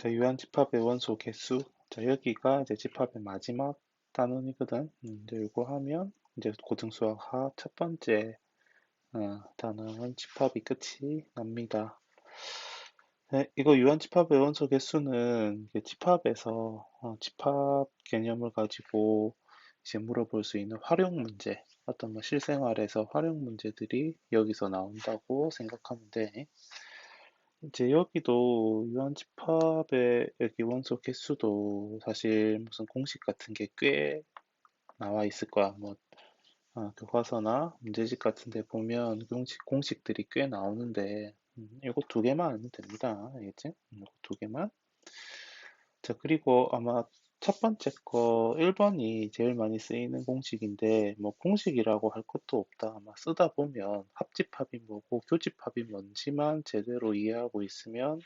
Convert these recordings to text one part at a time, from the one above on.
자, 유한집합의 원소 개수. 자, 여기가 이제 집합의 마지막 단원이거든. 이제 이거 하면 이제 고등수학 하 첫 번째 단원 집합이 끝이 납니다. 네, 이거 유한집합의 원소 개수는 이게 집합에서 집합 개념을 가지고 이제 물어볼 수 있는 활용 문제, 어떤 뭐 실생활에서 활용 문제들이 여기서 나온다고 생각하면 돼. 이제 여기도 유한집합의 여기 원소 개수도 사실 무슨 공식 같은 게 꽤 나와 있을 거야. 뭐 교과서나 문제집 같은 데 보면 공식들이 꽤 나오는데 이거 두 개만 알면 됩니다. 알겠지? 이거 두 개만. 자, 그리고 아마 첫 번째 거 1번이 제일 많이 쓰이는 공식인데 뭐 공식이라고 할 것도 없다. 아마 쓰다 보면 합집합이 뭐고 교집합이 뭔지만 제대로 이해하고 있으면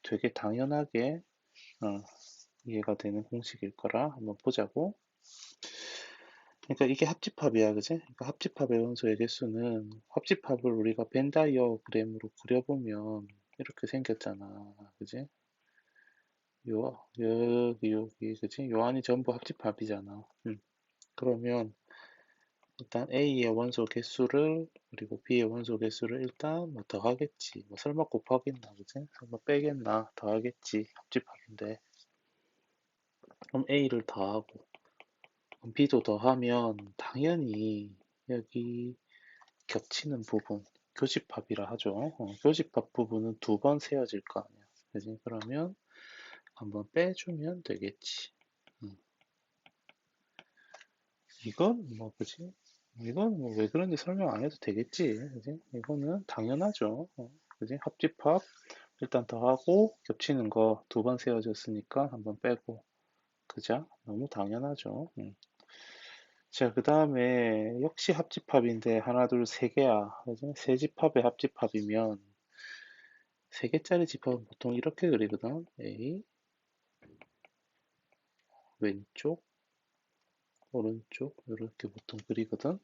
되게 당연하게 어, 이해가 되는 공식일 거라 한번 보자고. 그러니까 이게 합집합이야, 그지? 그러니까 합집합의 원소의 개수는 합집합을 우리가 벤 다이어그램으로 그려보면 이렇게 생겼잖아, 그지? 여기, 그지? 요 안이 전부 합집합이잖아. 그러면 일단 A의 원소 개수를 그리고 B의 원소 개수를 일단 뭐 더하겠지. 뭐 설마 곱하겠나, 그지? 설마 빼겠나, 더하겠지. 합집합인데. 그럼 A를 더하고 그럼 B도 더하면 당연히 여기 겹치는 부분, 교집합이라 하죠. 교집합 부분은 두 번 세워질 거 아니야. 그지? 그러면 한번 빼주면 되겠지. 음, 이건 뭐, 그지? 이건 뭐 왜 그런지 설명 안 해도 되겠지. 그지? 이거는 당연하죠. 그지? 합집합 일단 더하고 겹치는 거 두 번 세워졌으니까 한번 빼고. 그죠? 너무 당연하죠. 자, 그 다음에 역시 합집합인데 하나, 둘, 세 개야. 그지? 세 집합의 합집합이면 세 개짜리 집합은 보통 이렇게 그리거든. A, 왼쪽, 오른쪽 이렇게 보통 그리거든.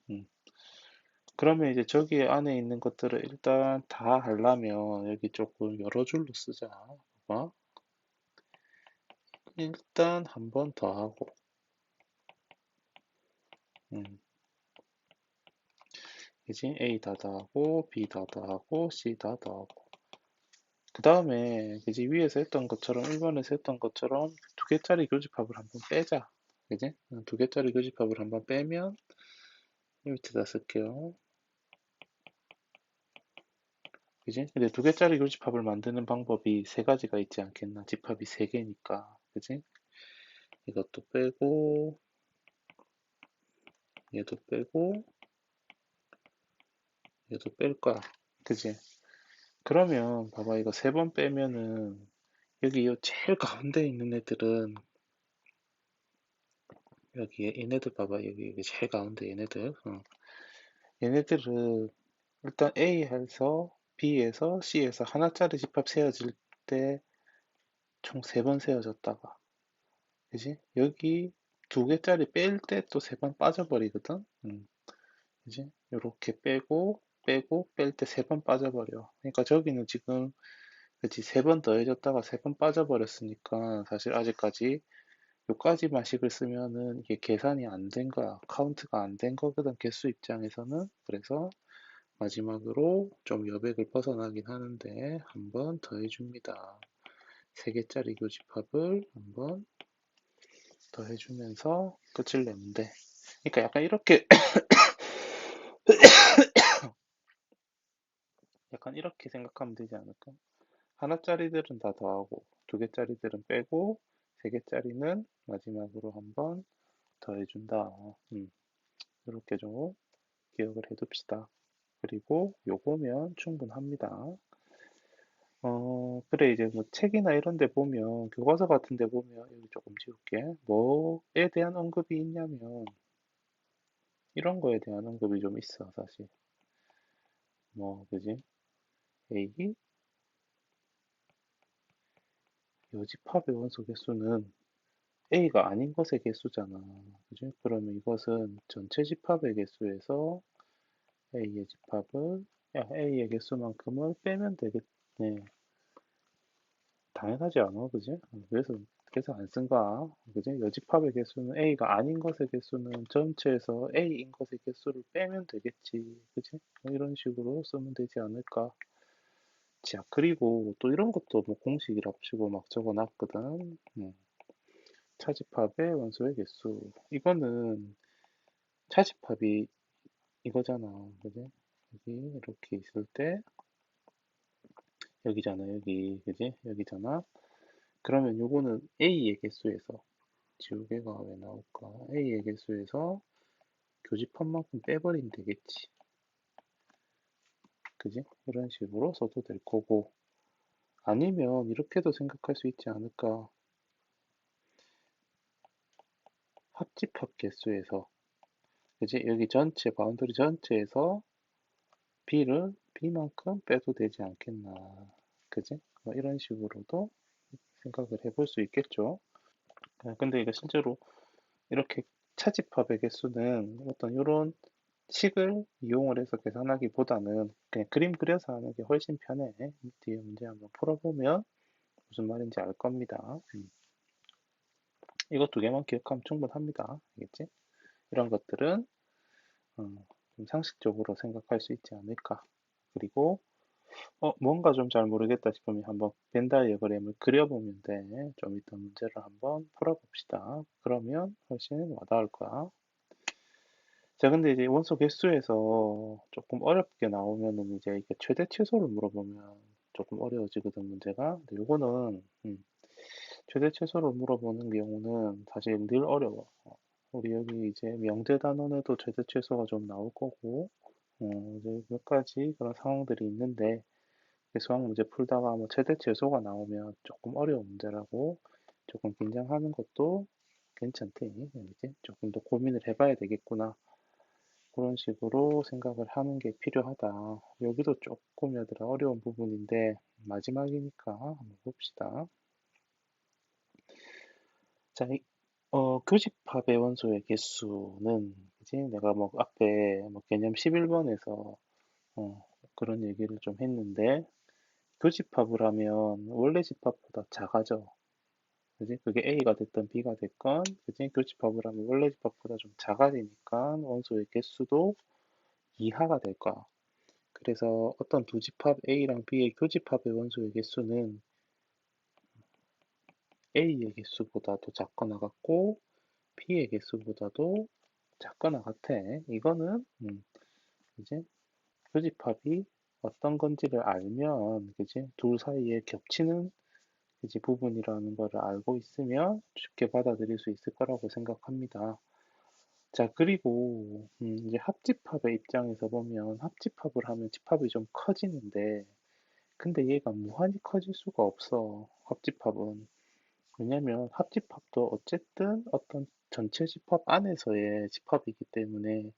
그러면 이제 저기 안에 있는 것들을 일단 다 하려면 여기 조금 여러 줄로 쓰자. 봐봐. 일단 한 번 더 하고, 음, 그지? A 다 더하고, B 다 더하고, C 다 더하고. 그 다음에 그지 위에서 했던 것처럼 1번에서 했던 것처럼 두 개짜리 교집합을 한번 빼자. 그지? 두 개짜리 교집합을 한번 빼면 이 밑에다 쓸게요. 그지? 근데 두 개짜리 교집합을 만드는 방법이 세 가지가 있지 않겠나? 집합이 세 개니까. 그지? 이것도 빼고 얘도 빼고 얘도 뺄 거야. 그지? 그러면 봐봐 이거 세 번 빼면은 여기 이 제일 가운데 있는 애들은 여기 얘네들 봐봐 여기 제일 가운데 얘네들 얘네들은 일단 A에서 B에서 C에서 하나짜리 집합 세워질 때 총 세 번 세워졌다가 그지? 여기 두 개짜리 뺄 때 또 세 번 빠져버리거든. 그지? 이렇게 빼고 뺄 때 세 번 빠져버려. 그러니까 저기는 지금 그치 세 번 더해졌다가 세 번 빠져버렸으니까 사실 아직까지 요까지만 식을 쓰면은 이게 계산이 안 된 거야. 카운트가 안 된 거거든. 개수 입장에서는. 그래서 마지막으로 좀 여백을 벗어나긴 하는데 한 번 더 해줍니다. 세 개짜리 교집합을 한번 더 해주면서 끝을 내면 돼. 그러니까 약간 이렇게 약간 이렇게 생각하면 되지 않을까? 하나짜리들은 다 더하고 두 개짜리들은 빼고 세 개짜리는 마지막으로 한번 더 해준다. 이렇게 좀 기억을 해둡시다. 그리고 요거면 충분합니다. 그래, 이제 뭐 책이나 이런 데 보면, 교과서 같은 데 보면, 여기 조금 지울게. 뭐에 대한 언급이 있냐면, 이런 거에 대한 언급이 좀 있어, 사실. 뭐, 그지? A, 요집합의 원소 개수는 A가 아닌 것의 개수잖아. 그지? 그러면 이것은 전체 집합의 개수에서 A의 집합을, A의 개수만큼을 빼면 되겠네. 당연하지 않아, 그지? 그래서 안 쓴 거야, 그지? 여집합의 개수는 A가 아닌 것의 개수는 전체에서 A인 것의 개수를 빼면 되겠지, 그지? 뭐 이런 식으로 쓰면 되지 않을까. 자, 그리고 또 이런 것도 뭐 공식이랍시고 막 적어놨거든. 차집합의 원소의 개수. 이거는 차집합이 이거잖아, 그지? 여기 이렇게 있을 때 여기잖아, 여기, 그지? 여기잖아. 그러면 요거는 A의 개수에서 지우개가 왜 나올까? A의 개수에서 교집합만큼 빼버리면 되겠지. 그지? 이런 식으로 써도 될 거고. 아니면 이렇게도 생각할 수 있지 않을까? 합집합 개수에서, 그지? 여기 전체, 바운더리 전체에서 B만큼 빼도 되지 않겠나. 그지? 뭐 이런 식으로도 생각을 해볼 수 있겠죠. 근데 이거 실제로 이렇게 차집합의 개수는 어떤 이런 식을 이용을 해서 계산하기보다는 그냥 그림 그려서 하는 게 훨씬 편해. 뒤에 문제 한번 풀어보면 무슨 말인지 알 겁니다. 이거 두 개만 기억하면 충분합니다. 알겠지? 이런 것들은 좀 상식적으로 생각할 수 있지 않을까. 그리고 뭔가 좀 잘 모르겠다 싶으면 한번 벤 다이어그램을 그려보면 돼. 좀 이따 문제를 한번 풀어봅시다. 그러면 훨씬 와닿을 거야. 자, 근데 이제 원소 개수에서 조금 어렵게 나오면은 이제 이게 최대 최소를 물어보면 조금 어려워지거든, 문제가. 근데 요거는, 최대 최소를 물어보는 경우는 사실 늘 어려워. 우리 여기 이제 명제 단원에도 최대 최소가 좀 나올 거고, 이제 몇 가지 그런 상황들이 있는데, 수학 문제 풀다가 뭐 최대 최소가 나오면 조금 어려운 문제라고 조금 긴장하는 것도 괜찮대. 이제 조금 더 고민을 해봐야 되겠구나. 그런 식으로 생각을 하는 게 필요하다. 여기도 조금 얘들아 어려운 부분인데 마지막이니까 한번 봅시다. 자, 교집합의 원소의 개수는 이제 내가 뭐 앞에 뭐 개념 11번에서 그런 얘기를 좀 했는데 교집합을 하면 원래 집합보다 작아져. 그지? 그게 A가 됐던 B가 됐건, 그지? 교집합을 하면 원래 집합보다 좀 작아지니까 원소의 개수도 이하가 될 거야. 그래서 어떤 두 집합 A랑 B의 교집합의 원소의 개수는 A의 개수보다도 작거나 같고 B의 개수보다도 작거나 같아. 이거는 이제 교집합이 어떤 건지를 알면 그지? 둘 사이에 겹치는 그지? 부분이라는 것을 알고 있으면 쉽게 받아들일 수 있을 거라고 생각합니다. 자, 그리고 이제 합집합의 입장에서 보면 합집합을 하면 집합이 좀 커지는데 근데 얘가 무한히 커질 수가 없어. 합집합은. 왜냐면 합집합도 어쨌든 어떤 전체 집합 안에서의 집합이기 때문에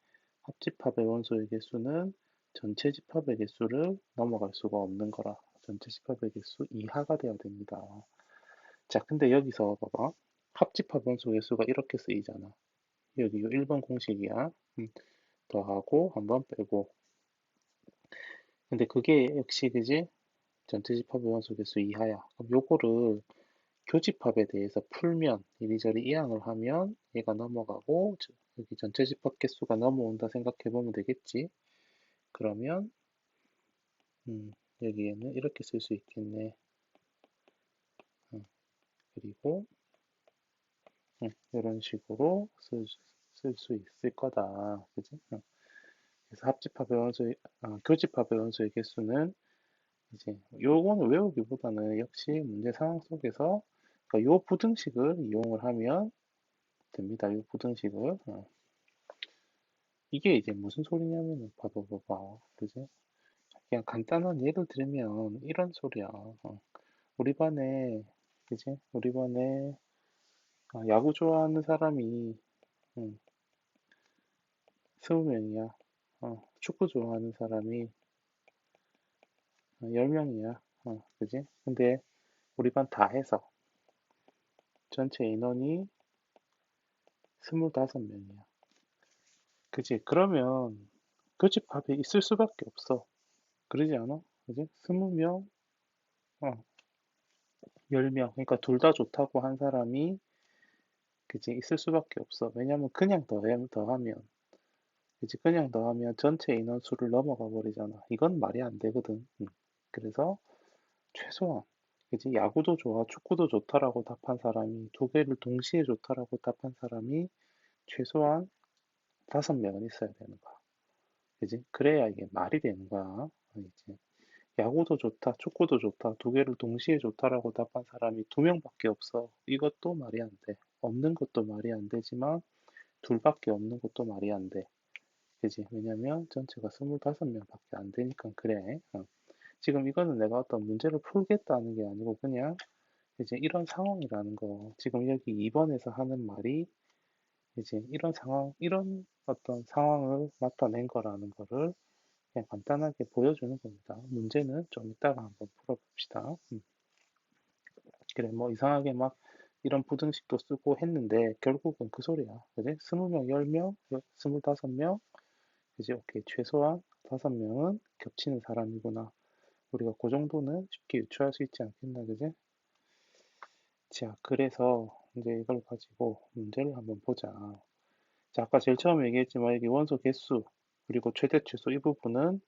합집합의 원소의 개수는 전체 집합의 개수를 넘어갈 수가 없는 거라. 전체 집합의 개수 이하가 되어야 됩니다. 자, 근데 여기서 봐봐. 합집합 원소 개수가 이렇게 쓰이잖아. 여기 1번 공식이야. 더하고 한번 빼고. 근데 그게 역시 그지? 전체 집합의 원소 개수 이하야. 그럼 요거를 교집합에 대해서 풀면 이리저리 이항을 하면 얘가 넘어가고 여기 전체 집합 개수가 넘어온다 생각해 보면 되겠지. 그러면 여기에는 이렇게 쓸 수 있겠네. 그리고 이런 식으로 쓸 수 있을 거다. 그지? 그래서 합집합의 원소의 교집합의 원소의 개수는 이제 요거는 외우기보다는 역시 문제 상황 속에서 그러니까 요 부등식을 이용을 하면 됩니다. 요 부등식을. 이게 이제 무슨 소리냐면은 봐봐. 그지? 그냥 간단한 예를 들면 이런 소리야. 우리 반에 그지? 우리 반에 야구 좋아하는 사람이 20명이야. 축구 좋아하는 사람이 10명이야. 그지? 근데 우리 반 다 해서 전체 인원이 25명이야. 그지? 그러면 교집합이 있을 수밖에 없어. 그러지 않아? 그지? 20명, 어, 10명. 그러니까 둘 다 좋다고 한 사람이 그지 있을 수밖에 없어. 왜냐면 그냥 더하면 그지 그냥 더하면 전체 인원수를 넘어가 버리잖아. 이건 말이 안 되거든. 그래서 최소한 그지 야구도 좋아, 축구도 좋다라고 답한 사람이 두 개를 동시에 좋다라고 답한 사람이 최소한 5명은 있어야 되는 거야. 그지? 그래야 이게 말이 되는 거야. 이제 야구도 좋다, 축구도 좋다, 두 개를 동시에 좋다라고 답한 사람이 2명밖에 없어. 이것도 말이 안 돼. 없는 것도 말이 안 되지만 둘밖에 없는 것도 말이 안 돼. 그지? 왜냐면 전체가 25명밖에 안 되니까 그래. 지금 이거는 내가 어떤 문제를 풀겠다는 게 아니고 그냥 이제 이런 상황이라는 거. 지금 여기 2번에서 하는 말이 이제 이런 상황, 이런 어떤 상황을 나타낸 거라는 거를 그냥 간단하게 보여주는 겁니다. 문제는 좀 이따가 한번 풀어봅시다. 그래, 뭐 이상하게 막 이런 부등식도 쓰고 했는데 결국은 그 소리야. 그지? 20명, 10명, 25명, 그지? 오케이. 최소한 5명은 겹치는 사람이구나. 우리가 그 정도는 쉽게 유추할 수 있지 않겠나, 그지? 자, 그래서 이제 이걸 가지고 문제를 한번 보자. 자, 아까 제일 처음에 얘기했지만 여기 원소 개수 그리고 최대 최소 이 부분은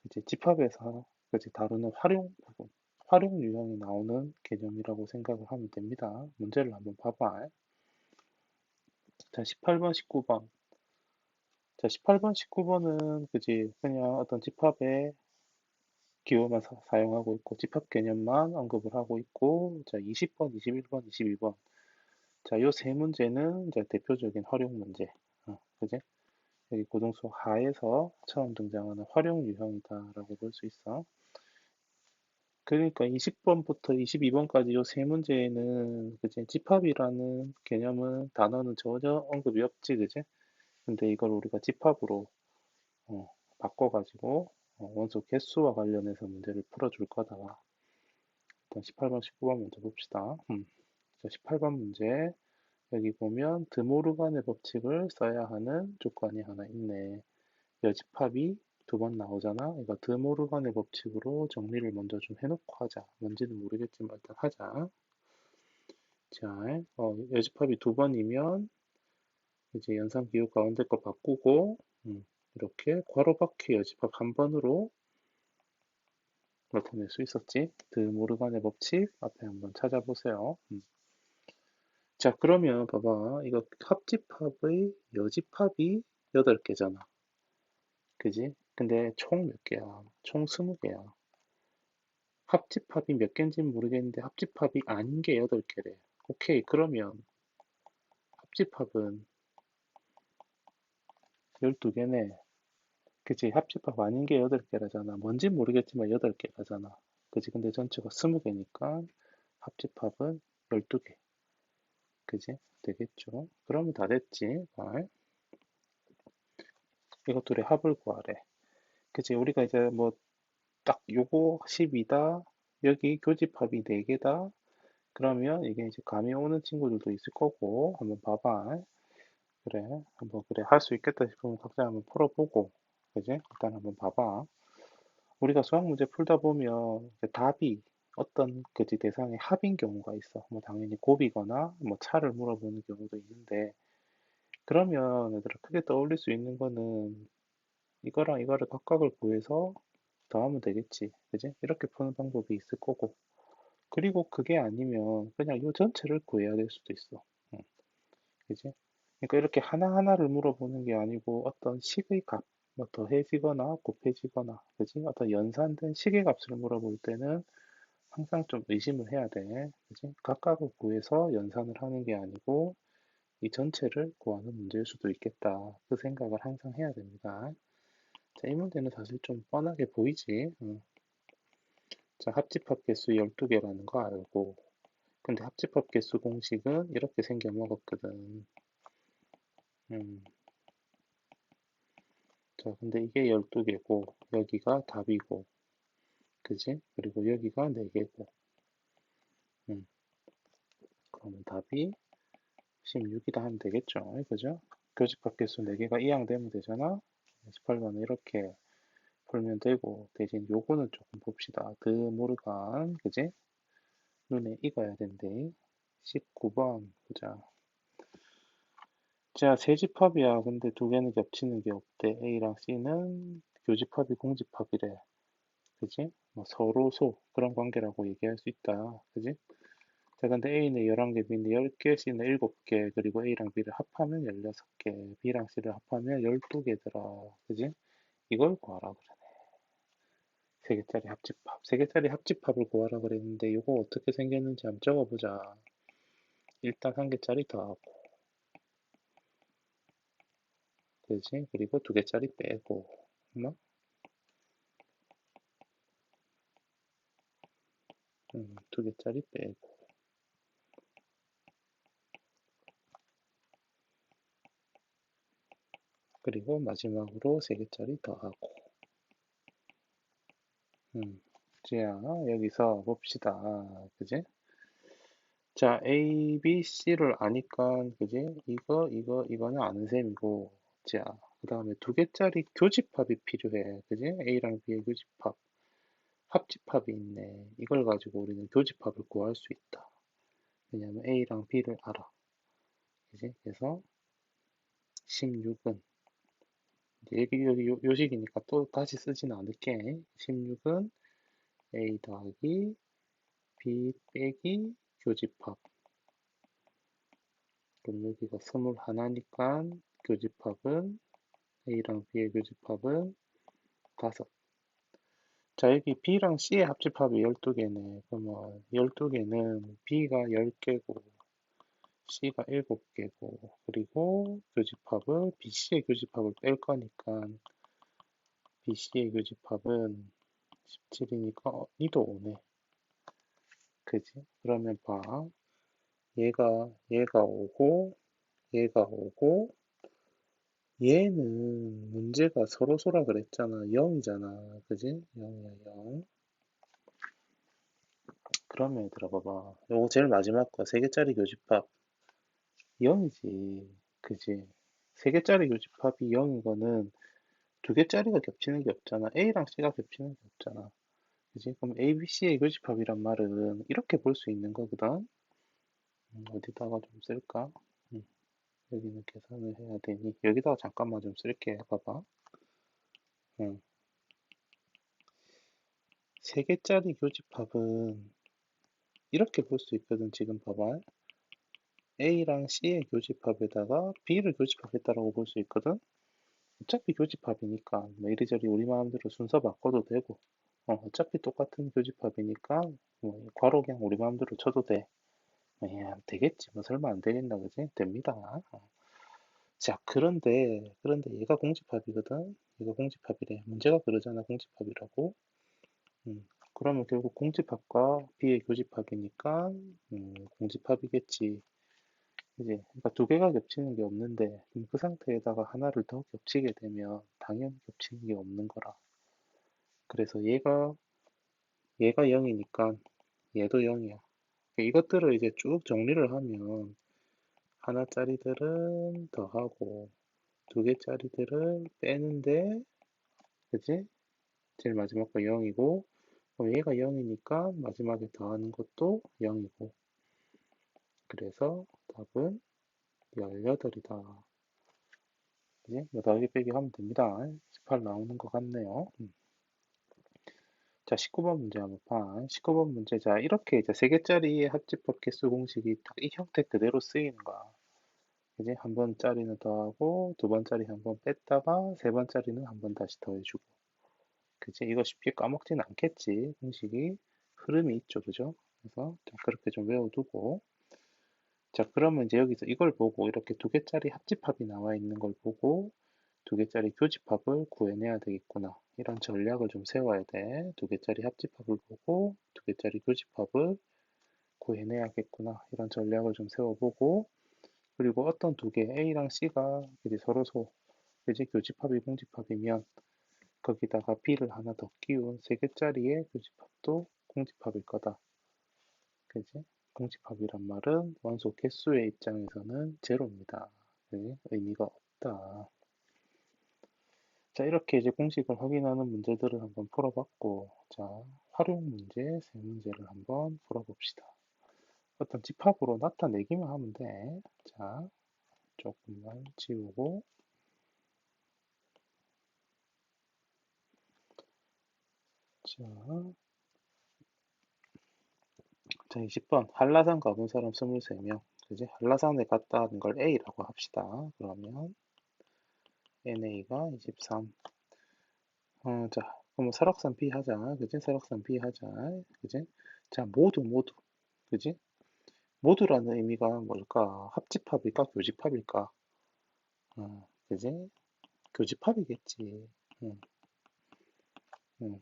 이제 집합에서 이제 다루는 활용 부분, 활용 유형이 나오는 개념이라고 생각을 하면 됩니다. 문제를 한번 봐봐. 자, 18번, 19번. 자, 18번, 19번은 그지 그냥 어떤 집합의 기호만 사용하고 있고 집합 개념만 언급을 하고 있고 자, 20번, 21번, 22번. 자, 요 세 문제는 이제 대표적인 활용 문제. 그지? 여기 고등수 하에서 처음 등장하는 활용 유형이다라고 볼 수 있어. 그러니까 20번부터 22번까지 요 세 문제에는 그지 집합이라는 개념은 단어는 전혀 언급이 없지 그지? 근데 이걸 우리가 집합으로 어, 바꿔가지고 원소 개수와 관련해서 문제를 풀어줄 거다. 일단 18번, 19번 먼저 봅시다. 자, 18번 문제 여기 보면 드모르간의 법칙을 써야 하는 조건이 하나 있네. 여집합이 2번 나오잖아. 이거 드모르간의 법칙으로 정리를 먼저 좀 해놓고 하자. 뭔지는 모르겠지만 일단 하자. 자, 여집합이 2번이면 이제 연산 기호 가운데 거 바꾸고 이렇게 괄호 밖에 여집합 한 번으로 나타낼 수 있었지. 드모르간의 법칙 앞에 한번 찾아보세요. 자, 그러면 봐봐. 이거 합집합의 여집합이 8개잖아. 그지? 근데 총 몇 개야? 총 20개야. 합집합이 몇 개인지는 모르겠는데 합집합이 아닌 게 8개래. 오케이, 그러면 합집합은 12개네. 그치? 합집합 아닌 게 8개라잖아. 뭔진 모르겠지만 8개라잖아. 그치? 근데 전체가 20개니까 합집합은 12개. 그치? 되겠죠? 그러면 다 됐지. 이것들의 합을 구하래. 그치? 우리가 이제 뭐 딱 요거 10이다. 여기 교집합이 4개다. 그러면 이게 이제 감이 오는 친구들도 있을 거고 한번 봐봐. 그래, 한번 그래 할 수 있겠다 싶으면 각자 한번 풀어보고, 그지? 일단 한번 봐봐. 우리가 수학 문제 풀다 보면 이제 답이 어떤 그지 대상의 합인 경우가 있어. 뭐 당연히 곱이거나 뭐 차를 물어보는 경우도 있는데, 그러면 얘들아 크게 떠올릴 수 있는 거는 이거랑 이거를 각각을 구해서 더하면 되겠지, 그지? 이렇게 푸는 방법이 있을 거고. 그리고 그게 아니면 그냥 이 전체를 구해야 될 수도 있어. 응, 그지? 그러니까 이렇게 하나하나를 물어보는 게 아니고 어떤 식의 값, 뭐 더해지거나 곱해지거나, 그지? 어떤 연산된 식의 값을 물어볼 때는 항상 좀 의심을 해야 돼. 그지? 각각을 구해서 연산을 하는 게 아니고 이 전체를 구하는 문제일 수도 있겠다. 그 생각을 항상 해야 됩니다. 자, 이 문제는 사실 좀 뻔하게 보이지? 자, 합집합 개수 12개라는 거 알고, 근데 합집합 개수 공식은 이렇게 생겨 먹었거든. 음, 자, 근데 이게 12개고, 여기가 답이고, 그지? 그리고 여기가 4개고, 그러면 답이 16이다 하면 되겠죠. 그죠? 교집합 개수 4개가 이항되면 되잖아. 18번은 이렇게 풀면 되고, 대신 요거는 조금 봅시다. 드 모르간, 그지? 눈에 익어야 된대. 19번 보자. 자, 세 집합이야. 근데 두 개는 겹치는 게 없대. A랑 C는 교집합이 공집합이래. 그지? 뭐 서로소 그런 관계라고 얘기할 수 있다. 그지? 자, 근데 A는 11개, B는 10개, C는 7개, 그리고 A랑 B를 합하면 16개, B랑 C를 합하면 12개더라. 그지? 이걸 구하라 그래. 세 개짜리 합집합. 세 개짜리 합집합을 구하라 그랬는데 이거 어떻게 생겼는지 한번 적어보자. 일단 한 개짜리 더하고, 그지? 그리고 두 개짜리 빼고, 뭐? 두 개짜리 빼고, 그리고 마지막으로 세 개짜리 더하고. 자, 여기서 봅시다. 그지? 자, A, B, C를 아니까, 그지? 이거는 아는 셈이고. 자, 그 다음에 두 개짜리 교집합이 필요해. 그지? A랑 B의 교집합. 합집합이 있네. 이걸 가지고 우리는 교집합을 구할 수 있다. 왜냐면 A랑 B를 알아. 그지? 그래서 16은, 여기 요식이니까 또 다시 쓰지는 않을게. 16은 A 더하기 B 빼기 교집합. 그럼 여기가 21니까 교집합은 A랑 B의 교집합은 5. 자, 여기 B랑 C의 합집합이 12개네. 그러면 12개는 B가 10개고 C가 7개고 그리고 교집합을 BC의 교집합을 뺄 거니까 BC의 교집합은 17이니까 니도 오네. 그지? 그러면 봐. 얘가 오고 얘가 오고 얘는 문제가 서로소라 그랬잖아. 0이잖아. 그지? 0이야, 0. 그러면 들어봐봐. 요거 제일 마지막 거, 3개짜리 교집합. 0이지. 그지? 3개짜리 교집합이 0인 거는 2개짜리가 겹치는 게 없잖아. A랑 C가 겹치는 게 없잖아. 그지? 그럼 A, B, C의 교집합이란 말은 이렇게 볼 수 있는 거거든. 어디다가 좀 쓸까? 음, 여기는 계산을 해야 되니. 여기다가 잠깐만 좀 쓸게. 봐봐. 음, 3개짜리 교집합은 이렇게 볼 수 있거든. 지금 봐봐. A랑 C의 교집합에다가 B를 교집합했다라고 볼 수 있거든. 어차피 교집합이니까 뭐 이리저리 우리 마음대로 순서 바꿔도 되고 어차피 똑같은 교집합이니까 뭐 괄호 그냥 우리 마음대로 쳐도 돼. 되겠지. 뭐 설마 안 되겠나 그지? 됩니다. 자, 그런데 얘가 공집합이거든. 얘가 공집합이래. 문제가 그러잖아. 공집합이라고. 그러면 결국 공집합과 B의 교집합이니까 공집합이겠지. 이제 그러니까 두 개가 겹치는 게 없는데 그럼 그 상태에다가 하나를 더 겹치게 되면 당연히 겹치는 게 없는 거라. 그래서 얘가 0이니까 얘도 0이야. 이것들을 이제 쭉 정리를 하면 하나짜리들은 더하고 두 개짜리들을 빼는데 그지? 제일 마지막 거 0이고 그럼 얘가 0이니까 마지막에 더하는 것도 0이고 그래서 답은 18이다. 그지? 뭐 더하기 빼기 하면 됩니다. 18 나오는 것 같네요. 자, 19번 문제 한번 봐. 19번 문제. 자, 이렇게 이제 세 개짜리의 합집합 개수 공식이 딱 이 형태 그대로 쓰이는 거야. 그지? 한 번짜리는 더하고, 두 번짜리 한 번 뺐다가, 세 번짜리는 한 번 다시 더해주고. 그지? 이거 쉽게 까먹진 않겠지. 공식이. 흐름이 있죠. 그죠? 그래서 자, 그렇게 좀 외워두고. 자, 그러면 이제 여기서 이걸 보고, 이렇게 두 개짜리 합집합이 나와 있는 걸 보고, 두 개짜리 교집합을 구해내야 되겠구나. 이런 전략을 좀 세워야 돼. 두 개짜리 합집합을 보고 두 개짜리 교집합을 구해내야겠구나. 이런 전략을 좀 세워보고 그리고 어떤 두 개, A랑 C가 이제 서로소 이제 교집합이 공집합이면 거기다가 B를 하나 더 끼운 세 개짜리의 교집합도 공집합일 거다. 그지? 공집합이란 말은 원소 개수의 입장에서는 제로입니다. 의미가 없다. 자, 이렇게 이제 공식을 확인하는 문제들을 한번 풀어봤고, 자, 활용 문제 세 문제를 한번 풀어봅시다. 어떤 집합으로 나타내기만 하면 돼. 자, 조금만 지우고. 자, 20번. 한라산 가본 사람 23명. 그지? 한라산에 갔다는 걸 A라고 합시다. 그러면 NA가 23. 자, 그럼 설악산 B 하자. 그지? 설악산 B 하자. 그지? 자, 모두. 그지? 모두라는 의미가 뭘까? 합집합일까? 교집합일까? 그지? 교집합이겠지. 응, 응.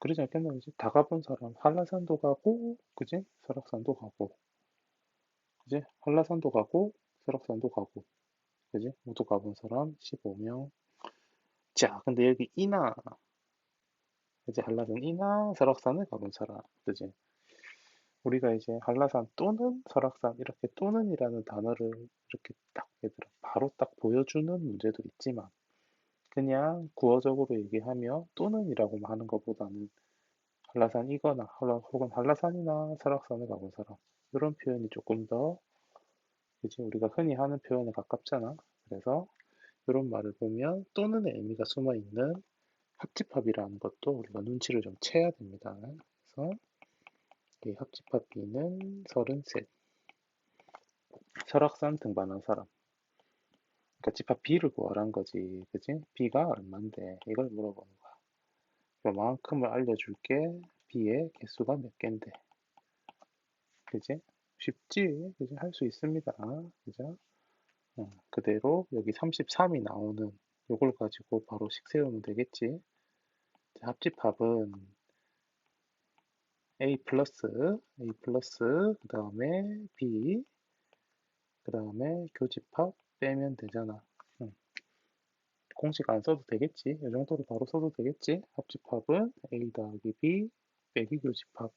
그러지 않겠나? 그지? 다 가본 사람. 한라산도 가고, 그지? 설악산도 가고, 그지? 한라산도 가고, 설악산도 가고, 그지? 모두 가본 사람 15명. 자, 근데 여기 이나, 이제 한라산 이나 설악산을 가본 사람, 그지? 우리가 이제 한라산 또는 설악산 이렇게 또는이라는 단어를 이렇게 딱 얘들아 바로 딱 보여주는 문제도 있지만 그냥 구어적으로 얘기하며 또는이라고 하는 것보다는 한라산이거나 혹은 한라산이나 설악산을 가본 사람 이런 표현이 조금 더 그지 우리가 흔히 하는 표현에 가깝잖아. 그래서 이런 말을 보면 또는의 의미가 숨어 있는 합집합이라는 것도 우리가 눈치를 좀 채야 됩니다. 그래서 이 합집합 B는 33. 설악산 등반한 사람. 그러니까 집합 B를 구하란 거지. 그지? B가 얼만데 이걸 물어보는 거야. 그만큼을 알려줄게. B의 개수가 몇 개인데. 그지? 쉽지? 그지? 할 수 있습니다. 그죠? 그대로 여기 33이 나오는 요걸 가지고 바로 식 세우면 되겠지. 자, 합집합은 A 플러스, 그 다음에 B, 그 다음에 교집합 빼면 되잖아. 응. 공식 안 써도 되겠지. 이 정도로 바로 써도 되겠지. 합집합은 A 더하기 B 빼기 교집합.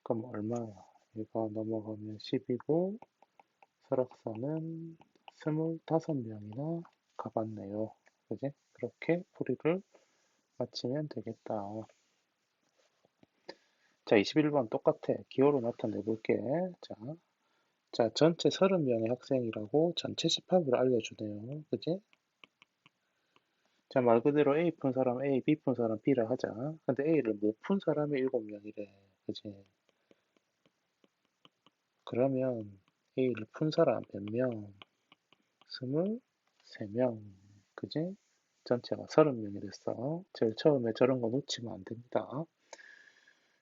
그럼 얼마야? 얘가 넘어가면 10이고 설악산은 25명이나 가봤네요. 그지? 그렇게 풀이를 마치면 되겠다. 자, 21번 똑같아. 기호로 나타내 볼게. 자, 전체 30명의 학생이라고 전체 집합을 알려주네요. 그지? 자, 말 그대로 A 푼 사람 A, B 푼 사람 B를 하자. 근데 A를 못 푼 사람이 7명이래. 그지? 그러면 A를 푼 사람 몇 명? 23명. 그지? 전체가 30명이 됐어. 제일 처음에 저런 거 놓치면 안 됩니다.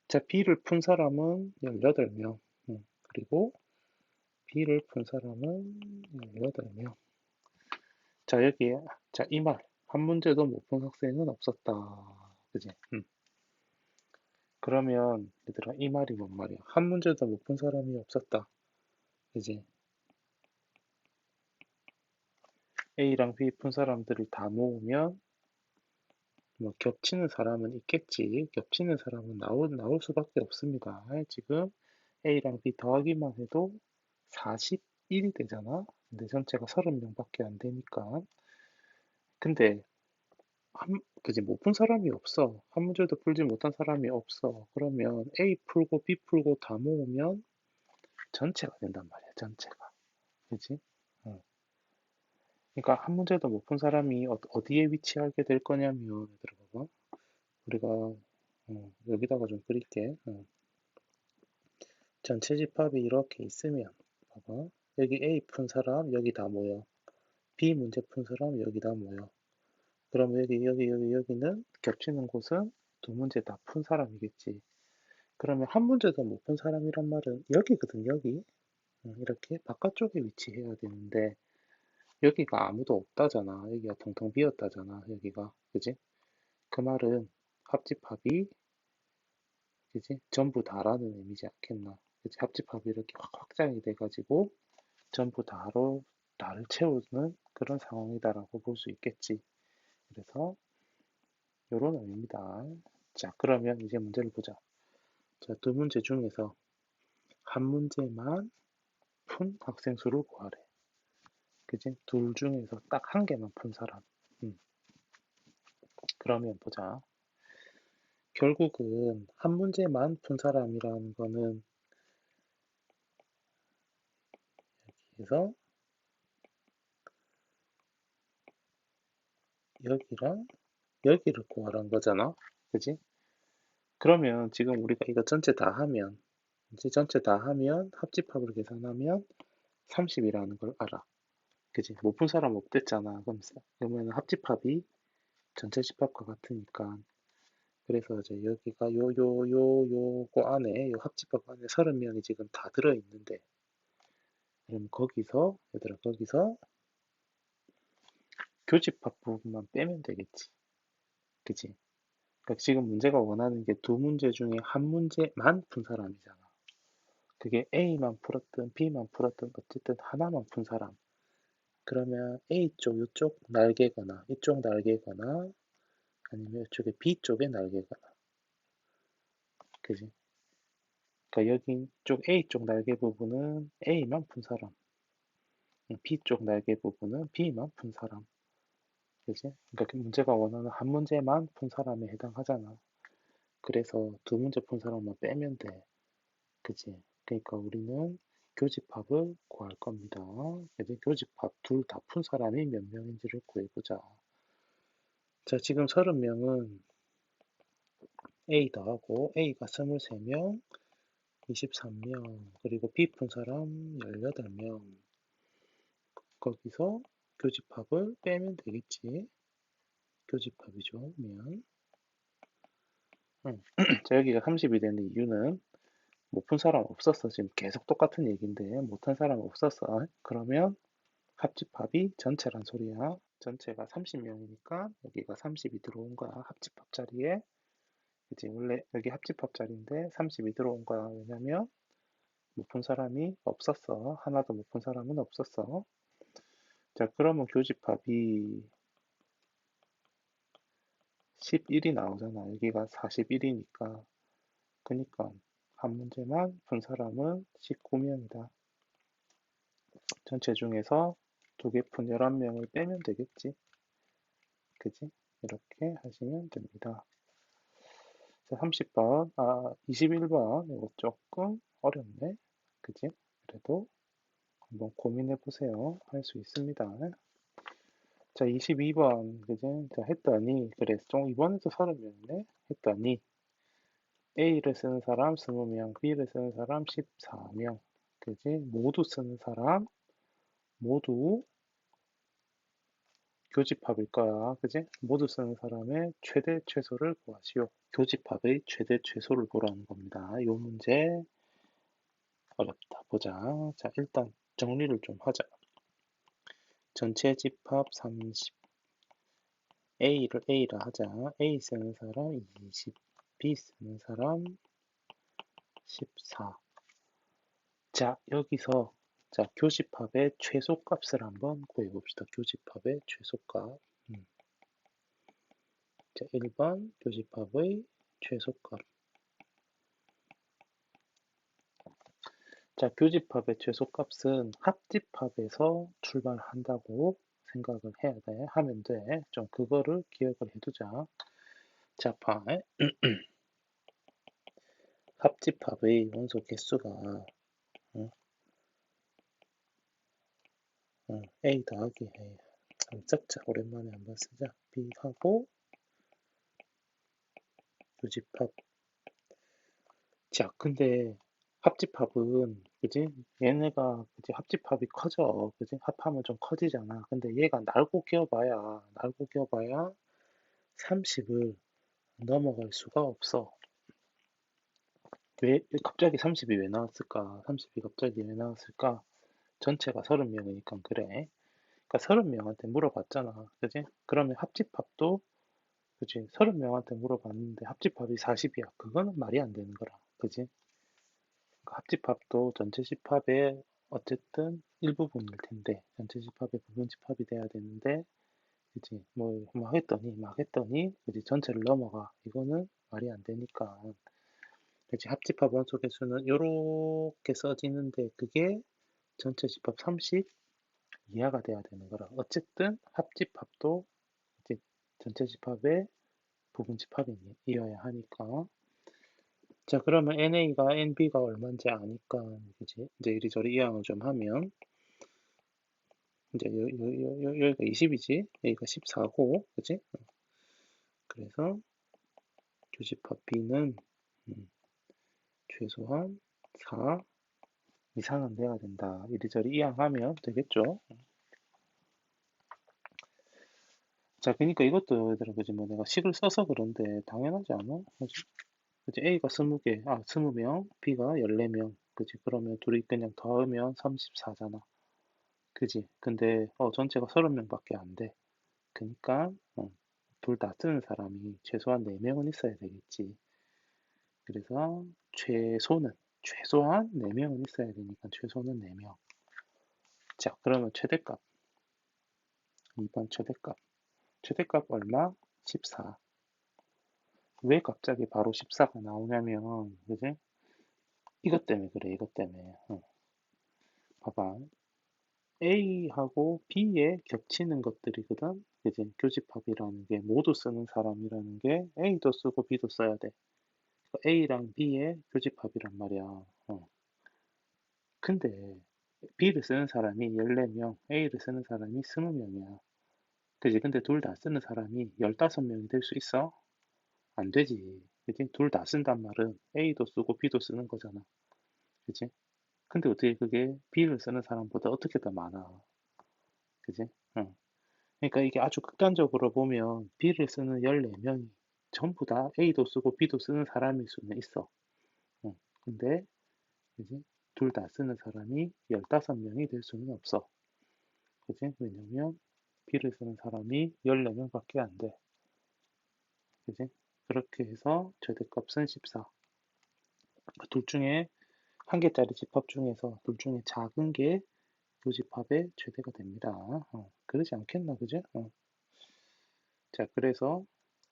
자, B를 푼 사람은 18명. 그리고 B를 푼 사람은 18명. 자, 여기에, 자, 이 말. 한 문제도 못 푼 학생은 없었다. 그지? 그러면, 얘들아, 이 말이 뭔 말이야? 한 문제도 못 푼 사람이 없었다. 그지? A랑 B 푼 사람들을 다 모으면, 뭐, 겹치는 사람은 있겠지. 겹치는 사람은 나올 수밖에 없습니다. 지금 A랑 B 더하기만 해도 41이 되잖아? 근데 전체가 30명밖에 안 되니까. 근데 그지, 못 푼 사람이 없어. 한 문제도 풀지 못한 사람이 없어. 그러면 A 풀고 B 풀고 다 모으면 전체가 된단 말이야, 전체가. 그지? 어. 그러니까 한 문제도 못 푼 사람이 어디에 위치하게 될 거냐면, 얘들아, 봐봐. 우리가, 여기다가 좀 그릴게. 전체 집합이 이렇게 있으면, 봐봐. 여기 A 푼 사람, 여기 다 모여. B 문제 푼 사람, 여기 다 모여. 그럼 여기는 겹치는 곳은 두 문제 다 푼 사람이겠지. 그러면 한 문제도 못 푼 사람이란 말은 여기거든, 여기. 이렇게 바깥쪽에 위치해야 되는데, 여기가 아무도 없다잖아. 여기가 텅텅 비었다잖아, 여기가. 그지? 그 말은 합집합이, 그지? 전부 다라는 의미지 않겠나. 그지? 합집합이 이렇게 확 확장이 돼가지고, 전부 다를 채우는 그런 상황이다라고 볼 수 있겠지. 그래서, 요런 의미입니다. 자, 그러면 이제 문제를 보자. 자, 두 문제 중에서 한 문제만 푼 학생 수를 구하래. 그지? 둘 중에서 딱 한 개만 푼 사람. 그러면 보자. 결국은 한 문제만 푼 사람이라는 거는 그래서 여기랑 여기를 구하라는 거잖아. 그지? 그러면 지금 우리가 이거 전체 다 하면 이제 전체 다 하면 합집합을 계산하면 30이라는 걸 알아. 그지? 못 푼 사람 없댔잖아. 그러면 합집합이 전체 집합과 같으니까. 그래서 이제 여기가 요거 안에 요 합집합 안에 30명이 지금 다 들어있는데 그럼 거기서 얘들아 거기서 교집합 부분만 빼면 되겠지. 그지? 그러니까 지금 문제가 원하는 게 두 문제 중에 한 문제만 푼 사람이잖아. 그게 A만 풀었든 B만 풀었든 어쨌든 하나만 푼 사람. 그러면 A쪽 이쪽 날개거나 이쪽 날개거나 아니면 이쪽에 B쪽에 날개거나. 그지? 그러니까 여기 쪽 A쪽 날개 부분은 A만 푼 사람. B쪽 날개 부분은 B만 푼 사람. 그지? 그러니까 그 문제가 원하는 한 문제만 푼 사람에 해당하잖아. 그래서 두 문제 푼 사람만 빼면 돼. 그지? 그러니까 우리는 교집합을 구할 겁니다. 그래서 교집합 둘 다 푼 사람이 몇 명인지를 구해보자. 자, 지금 30명은 A 더하고 A가 23명, 23명, 그리고 B 푼 사람 18명. 거기서 교집합을 빼면 되겠지. 교집합이죠, 면. 응. 자, 여기가 30이 되는 이유는 못 푼 사람 없었어. 지금 계속 똑같은 얘기인데 못한 사람 없었어. 그러면 합집합이 전체란 소리야. 전체가 30명이니까 여기가 30이 들어온 거야. 합집합 자리에. 이제 원래 여기 합집합 자리인데 30이 들어온 거야. 왜냐면 못 푼 사람이 없었어. 하나도 못 푼 사람은 없었어. 자, 그러면 교집합이 11이 나오잖아. 여기가 41이니까. 그니까 한 문제만 푼 사람은 19명이다. 전체 중에서 두 개 푼 11명을 빼면 되겠지. 그지? 이렇게 하시면 됩니다. 자, 30번, 21번. 이거 조금 어렵네. 그지? 그래도 한번 고민해 보세요. 할 수 있습니다. 자, 22번. 그지? 자, 했더니, 그래, 좀 이번에도 30명이네. 했더니, A를 쓰는 사람 20명, B를 쓰는 사람 14명. 그지? 모두 쓰는 사람, 모두 교집합일 거야. 그지? 모두 쓰는 사람의 최대 최소를 구하시오. 교집합의 최대 최소를 보라는 겁니다. 이 문제 어렵다. 보자. 자, 일단 정리를 좀 하자. 전체 집합 30. A를 A라 하자. A 쓰는 사람 20. B 쓰는 사람 14. 자, 여기서 자, 교집합의 최소값을 한번 구해봅시다. 교집합의 최소값. 자, 1번 교집합의 최소값. 자, 교집합의 최소값은 합집합에서 출발한다고 생각을 해야 돼. 하면 돼. 좀 그거를 기억을 해두자. 자, 봐. 합집합의 원소 개수가 A 더하기 A. 한번 적자. 오랜만에 한번 쓰자. B하고 교집합. 자, 근데 합집합은 그지? 얘네가 그지? 합집합이 커져. 그지? 합하면 좀 커지잖아. 근데 얘가 날고 끼어봐야 30을 넘어갈 수가 없어. 왜 갑자기 30이 왜 나왔을까? 30이 갑자기 왜 나왔을까? 전체가 30명이니까 그래. 그러니까 30명한테 물어봤잖아. 그지? 그러면 합집합도 그지? 30명한테 물어봤는데 합집합이 40이야. 그거는 말이 안 되는 거라. 그지? 그러니까 합집합도 전체 집합의 어쨌든 일부분일 텐데 전체 집합의 부분 집합이 돼야 되는데 그지? 뭐 막 했더니 그지? 전체를 넘어가. 이거는 말이 안 되니까. 그치, 합집합 원소 개수는 요렇게 써지는데 그게 전체 집합 30 이하가 돼야 되는 거라. 어쨌든 합집합도 이제 전체 집합의 부분 집합이어야 하니까. 자, 그러면 NA가 NB가 얼마인지 아니까, 그지? 이제 이리저리 이항을 좀 하면, 이제 여기가 20이지? 여기가 14고, 그지? 그래서 교집합 B는 최소한 4 이상은 돼야 된다. 이리저리 이항하면 되겠죠? 자, 그러니까 이것도 얘들아, 그지? 뭐 내가 식을 써서 그런데 당연하지 않아? 그지? 그지? A가 20개, 20명, B가 14명. 그지? 그러면 둘이 그냥 더하면 34잖아. 그지? 근데, 전체가 30명밖에 안 돼. 그니까, 둘 다 쓰는 사람이 최소한 4명은 있어야 되겠지. 그래서, 최소한 4명은 있어야 되니까, 최소는 4명. 자, 그러면 최대값. 2번 최대값. 최대값 얼마? 14. 왜 갑자기 바로 14가 나오냐면, 그지? 이것 때문에 그래, 이것 때문에. 봐봐. A하고 B에 겹치는 것들이거든? 그지? 교집합이라는 게 모두 쓰는 사람이라는 게 A도 쓰고 B도 써야 돼. A랑 B의 교집합이란 말이야. 근데 B를 쓰는 사람이 14명, A를 쓰는 사람이 20명이야. 그지? 근데 둘 다 쓰는 사람이 15명이 될 수 있어? 안 되지. 그지? 둘 다 쓴단 말은 A도 쓰고 B도 쓰는 거잖아. 그지? 근데 어떻게 그게 B를 쓰는 사람보다 어떻게 더 많아? 그지? 응. 그러니까 이게 아주 극단적으로 보면 B를 쓰는 14명이 전부 다 A도 쓰고 B도 쓰는 사람일 수는 있어. 응. 근데 그지? 둘 다 쓰는 사람이 15명이 될 수는 없어. 그지? 왜냐면 B를 쓰는 사람이 14명밖에 안 돼. 그지? 그렇게 해서 최대값은 14. 둘 중에 한 개짜리 집합 중에서 둘 중에 작은 게 교집합의 최대가 됩니다. 그러지 않겠나, 그죠? 자, 그래서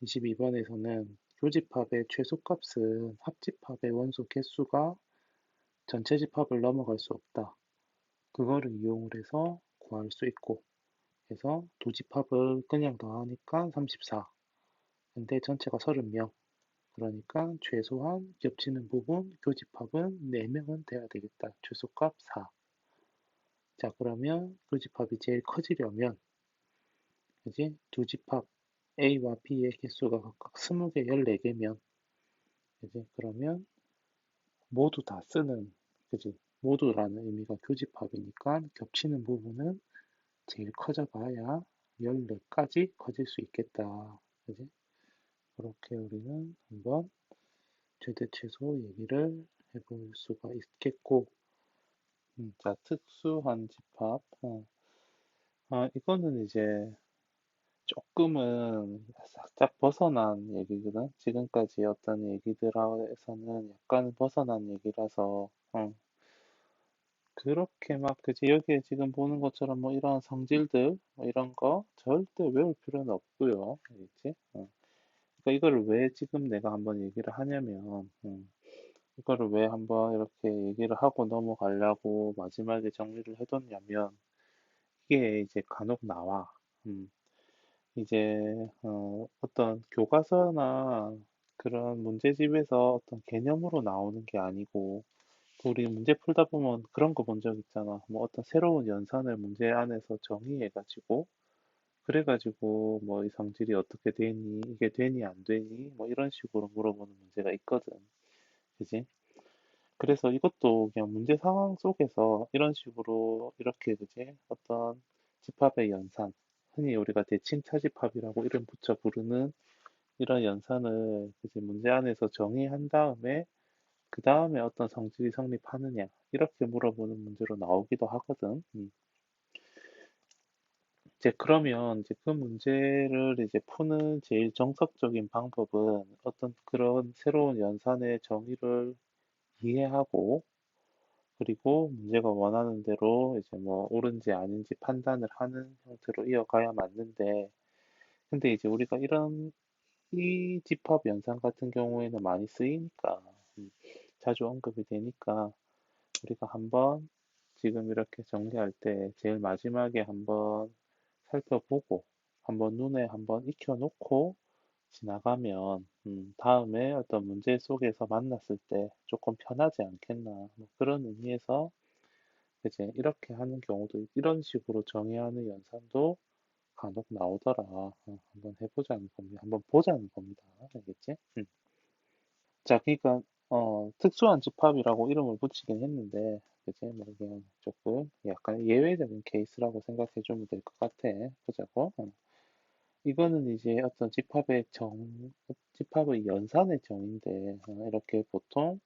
22번에서는 교집합의 최소값은 합집합의 원소 개수가 전체 집합을 넘어갈 수 없다. 그거를 이용을 해서 구할 수 있고, 그래서 두 집합을 그냥 더하니까 34. 근데 전체가 30명. 그러니까 최소한 겹치는 부분 교집합은 4명은 돼야 되겠다. 최소값 4. 자, 그러면 교집합이 제일 커지려면, 그지? 두 집합 A와 B의 개수가 각각 20개, 14개면, 그지? 그러면 모두 다 쓰는, 그지? 모두라는 의미가 교집합이니까 겹치는 부분은 제일 커져봐야 14까지 커질 수 있겠다. 그지? 그렇게 우리는 한번 최대 최소 얘기를 해볼 수가 있겠고, 자, 특수한 집합. 이거는 이제 조금은 살짝 벗어난 얘기거든. 지금까지 어떤 얘기들에서는 약간 벗어난 얘기라서, 그렇게 막, 그지? 여기에 지금 보는 것처럼 뭐 이런 성질들, 뭐 이런 거 절대 외울 필요는 없고요. 알겠지? 그러니까 이거를 왜 지금 내가 한번 얘기를 하냐면, 이거를 왜 한번 이렇게 얘기를 하고 넘어가려고 마지막에 정리를 해뒀냐면, 이게 이제 간혹 나와. 음, 이제, 어떤 교과서나 그런 문제집에서 어떤 개념으로 나오는 게 아니고, 우리 문제 풀다 보면 그런 거 본 적 있잖아. 뭐 어떤 새로운 연산을 문제 안에서 정의해가지고, 그래가지고 뭐 이 성질이 어떻게 되니, 이게 되니 안 되니, 뭐 이런 식으로 물어보는 문제가 있거든. 그지? 그래서 이것도 그냥 문제 상황 속에서 이런 식으로 이렇게 그지? 어떤 집합의 연산, 흔히 우리가 대칭 차집합이라고 이름 붙여 부르는 이런 연산을 그지? 문제 안에서 정의한 다음에 그 다음에 어떤 성질이 성립하느냐 이렇게 물어보는 문제로 나오기도 하거든. 이제 그러면 이제 그 문제를 이제 푸는 제일 정석적인 방법은 어떤 그런 새로운 연산의 정의를 이해하고 그리고 문제가 원하는 대로 이제 뭐 옳은지 아닌지 판단을 하는 형태로 이어가야 맞는데 근데 이제 우리가 이런 이 집합 연산 같은 경우에는 많이 쓰이니까 자주 언급이 되니까 우리가 한번 지금 이렇게 정리할 때 제일 마지막에 한번 살펴보고 한번 눈에 한번 익혀놓고 지나가면 다음에 어떤 문제 속에서 만났을 때 조금 편하지 않겠나 뭐 그런 의미에서 이제 이렇게 하는 경우도 이런 식으로 정의하는 연산도 간혹 나오더라. 한번 해보자는 겁니다. 한번 보자는 겁니다. 알겠지? 자, 그러니까 특수한 집합이라고 이름을 붙이긴 했는데, 그치? 뭐 그냥 조금 약간 예외적인 케이스라고 생각해 주면 될 것 같아. 보자고. 이거는 이제 어떤 집합의 연산의 정의인데, 이렇게 보통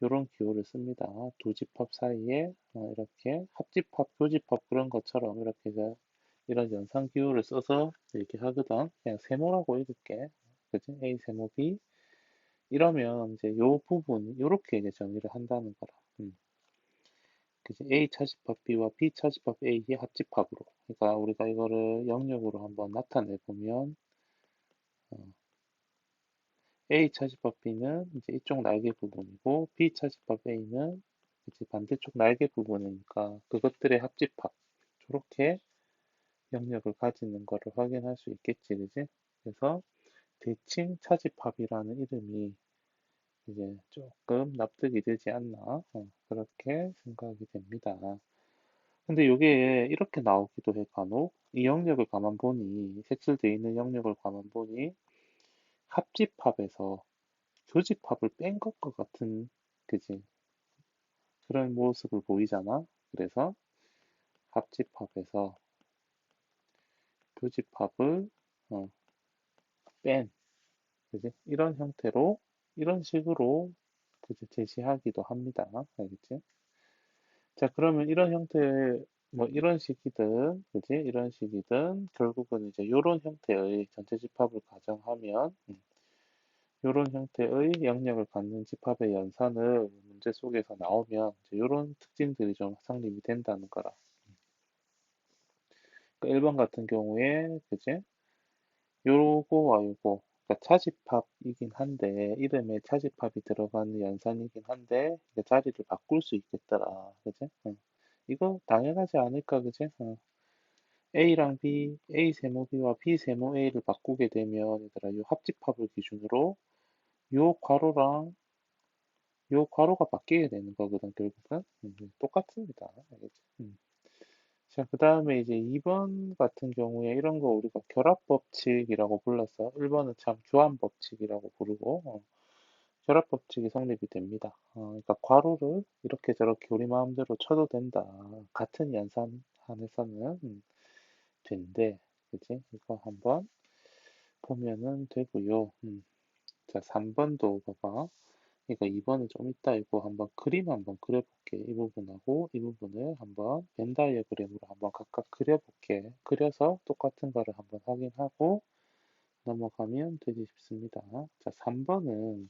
이런 기호를 씁니다. 두 집합 사이에 이렇게 합집합, 교집합 그런 것처럼 이렇게 이런 연산 기호를 써서 이렇게 하거든. 그냥 세모라고 읽을게. 그치? A 세모 B. 이러면 이제 요 부분, 요렇게 이제 정의를 한다는 거라. 그치? A 차집합 B와 B 차집합 A의 합집합으로. 그러니까 우리가 이거를 영역으로 한번 나타내 보면, A 차집합 B는 이제 이쪽 날개 부분이고, B 차집합 A는 이제 반대쪽 날개 부분이니까 그것들의 합집합. 저렇게 영역을 가지는 거를 확인할 수 있겠지, 그지? 그래서 대칭 차집합이라는 이름이 이제 조금 납득이 되지 않나? 그렇게 생각이 됩니다. 근데 이게 이렇게 나오기도 해, 간혹. 이 영역을 가만 보니, 색칠되어 있는 영역을 가만 보니, 합집합에서 교집합을 뺀 것과 같은, 그지? 그런 모습을 보이잖아? 그래서 합집합에서 교집합을 어, 뺀, 그지? 이런 형태로, 이런 식으로 그지? 제시하기도 합니다. 알겠지? 자, 그러면 이런 형태의 뭐 이런 식이든, 그지? 이런 식이든 결국은 이제 이런 형태의 전체 집합을 가정하면 이런 형태의 영역을 갖는 집합의 연산을 문제 속에서 나오면 이런 특징들이 좀 성립이 된다는 거라. 그러니까 1번 같은 경우에 그지? 요거와 요거 그러니까 차집합이긴 한데 이름에 차집합이 들어가는 연산이긴 한데 이게 자리를 바꿀 수 있겠더라. 그지? 이거 당연하지 않을까, 그지? A랑 B, A 세모 B와 B 세모 A를 바꾸게 되면 얘들아 요 합집합을 기준으로 요 괄호랑 요 괄호가 바뀌게 되는 거거든 결국은. 똑같습니다. 알겠지? 자, 그 다음에 이제 2번 같은 경우에 이런 거 우리가 결합 법칙이라고 불렀어. 1번은 참 교환 법칙이라고 부르고 결합 법칙이 성립이 됩니다. 그러니까 괄호를 이렇게 저렇게 우리 마음대로 쳐도 된다. 같은 연산 안에서는 된대. 그지? 이거 한번 보면은 되고요. 자, 3번도 봐봐. 그러니까 2번은 좀 이따 이거 한번 그림 한번 그려볼게. 이 부분하고 이 부분을 한번 벤 다이어그램으로 한번 각각 그려볼게. 그려서 똑같은 거를 한번 확인하고 넘어가면 되지 싶습니다. 자, 3번은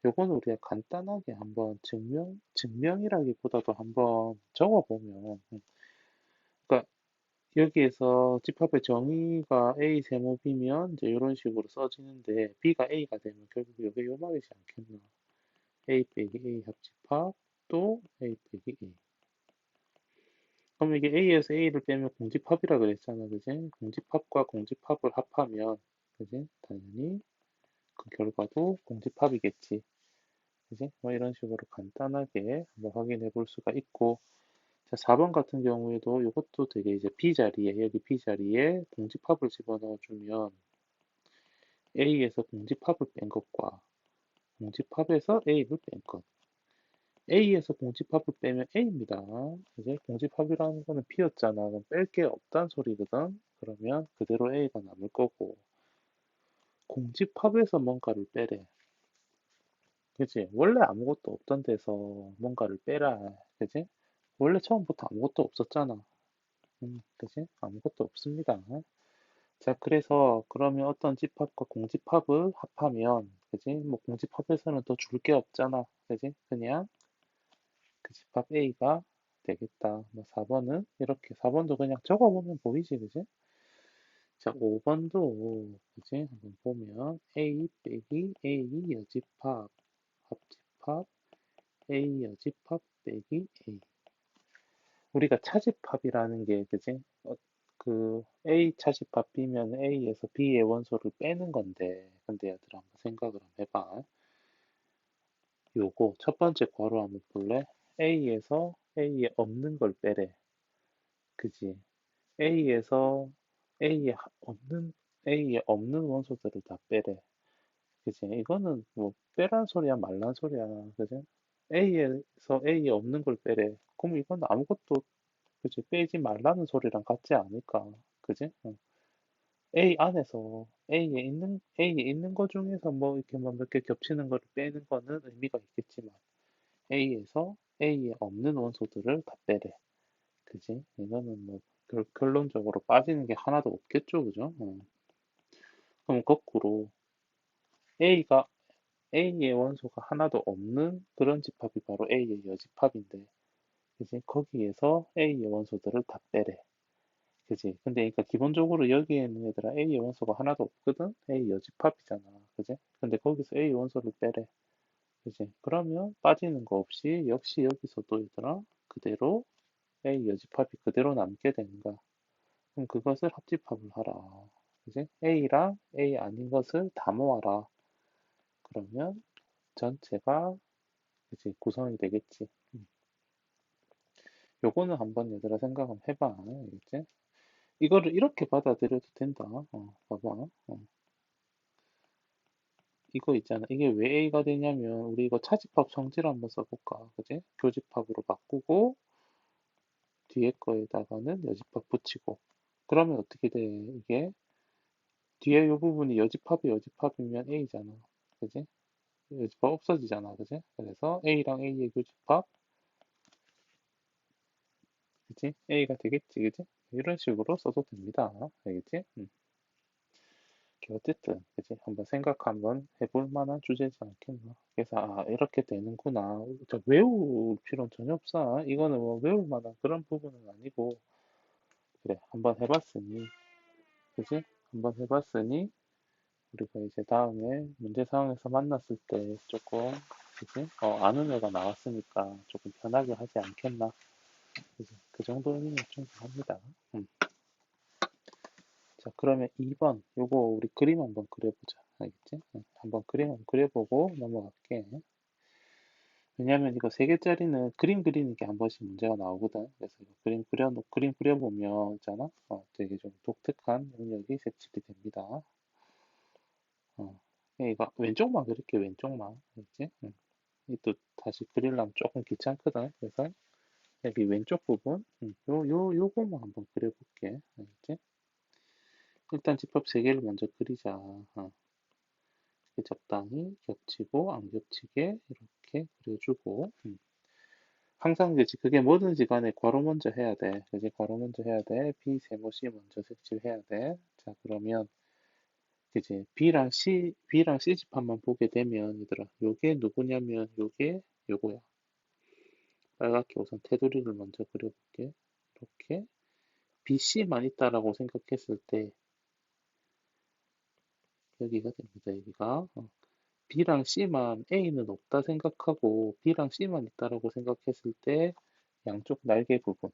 요거는 우리가 간단하게 한번 증명이라기보다도 한번 적어보면, 그러니까 여기에서 집합의 정의가 A 세모 B면 이제 이런 식으로 써지는데 B가 A가 되면 결국 이게 요 말이지 않겠나? A 빼기 A 합집합 또 A 빼기 A. 그럼 이게 A에서 A를 빼면 공집합이라 그랬잖아, 그지? 공집합과 공집합을 합하면, 그지? 당연히 그 결과도 공집합이겠지, 그지? 뭐 이런 식으로 간단하게 한번 확인해 볼 수가 있고, 자, 4번 같은 경우에도 이것도 되게 이제 B자리에, 여기 B자리에 공집합을 집어넣어 주면 A에서 공집합을 뺀 것과 공집합에서 A를 뺀 것. A에서 공집합을 빼면 A입니다. 이제 공집합이라는 거는 B였잖아. 그럼 뺄 게 없단 소리거든. 그러면 그대로 A가 남을 거고 공집합에서 뭔가를 빼래. 그치? 원래 아무것도 없던 데서 뭔가를 빼라. 그치? 원래 처음부터 아무것도 없었잖아. 그치? 아무것도 없습니다. 자, 그래서 그러면 어떤 집합과 공집합을 합하면, 그지? 뭐 공집합에서는 더 줄 게 없잖아. 그지? 그냥 그 집합 A가 되겠다. 뭐 4번은 이렇게 4번도 그냥 적어보면 보이지, 그지? 자, 5번도 그지? 한번 보면 A 빼기 A 여집합 합집합 A 여집합 빼기 A 우리가 차집합이라는 게 그지? 그 A 차집합 B면 A에서 B의 원소를 빼는 건데, 근데 얘들아 한번 생각을 한번 해봐. 요거 첫 번째 괄호 한번 볼래? A에서 A에 없는 걸 빼래. 그지? A에서 A에 없는 원소들을 다 빼래. 그지? 이거는 뭐 빼란 소리야 말란 소리야. 그지? A에서 A에 없는 걸 빼래. 그럼 이건 아무것도 그지? 빼지 말라는 소리랑 같지 않을까? 그지? 응. A에 있는 거 중에서 뭐 이렇게 뭐 몇 개 겹치는 거를 빼는 거는 의미가 있겠지만 A에서 A에 없는 원소들을 다 빼래. 그지? 이거는 뭐 결론적으로 빠지는 게 하나도 없겠죠, 그죠? 그럼 거꾸로 A가 A의 원소가 하나도 없는 그런 집합이 바로 A의 여집합인데, 그지? 거기에서 A의 원소들을 다 빼래. 그지? 근데 그러니까 기본적으로 여기에는 얘들아 A의 원소가 하나도 없거든? A 여집합이잖아. 그지? 근데 거기서 A 원소를 빼래. 그지? 그러면 빠지는 거 없이 역시 여기서도 얘들아 그대로 A 여집합이 그대로 남게 되는 거야. 그럼 그것을 합집합을 하라. 그지? A랑 A 아닌 것을 다 모아라. 그러면 전체가 그지? 구성이 되겠지. 요거는 한번 얘들아 생각 한번 해봐. 알겠지? 이거를 이렇게 받아들여도 된다. 봐봐. 이거 있잖아. 이게 왜 A가 되냐면 우리 이거 차집합 성질 한번 써볼까? 그지? 교집합으로 바꾸고 뒤에 거에다가는 여집합 붙이고 그러면 어떻게 돼? 이게 뒤에 이 부분이 여집합이 여집합이면 A잖아. 그지? 여집합 없어지잖아. 그지? 그래서 A랑 A의 교집합 그지? A가 되겠지. 그지? 이런 식으로 써도 됩니다. 알겠지? 어쨌든 그지? 한번 생각 한번 해볼 만한 주제지 않겠나. 그래서 이렇게 되는구나. 저 외울 필요는 전혀 없어. 이거는 뭐 외울 만한 그런 부분은 아니고 그래 한번 해봤으니 그지? 한번 해봤으니 우리가 이제 다음에 문제 상황에서 만났을 때 조금 그지? 아는 애가 나왔으니까 조금 편하게 하지 않겠나. 그지? 그 정도는 충분합니다. 음. 자, 그러면 2번 요거 우리 그림 한번 그려보자. 알겠지? 한번 그림 한번 그려보고 넘어갈게. 왜냐면 이거 세 개짜리는 그림 그리는 게 한 번씩 문제가 나오거든. 그래서 이거 그림 그려보면 있잖아. 되게 좀 독특한 영역이 색칠이 됩니다. 이거 왼쪽만 그릴게, 왼쪽만. 알겠지? 이또 다시 그리려면 조금 귀찮거든. 그래서 여기 왼쪽 부분, 요거만 한번 그려볼게. 알겠지? 일단 집합 세 개를 먼저 그리자. 적당히 겹치고 안 겹치게 이렇게 그려주고 항상 그게 뭐든지 간에 괄호 먼저 해야 돼. 그지? 괄호 먼저 해야 돼. B 세모 C 먼저 색칠해야 돼. 자, 그러면 그지? B랑 C 집합만 보게 되면 얘들아 요게 누구냐면 요게 요거야. 빨갛게 우선 테두리를 먼저 그려볼게. 이렇게 BC만 있다라고 생각했을 때 여기가 됩니다. 여기가 B랑 C만 A는 없다 생각하고 B랑 C만 있다라고 생각했을 때 양쪽 날개 부분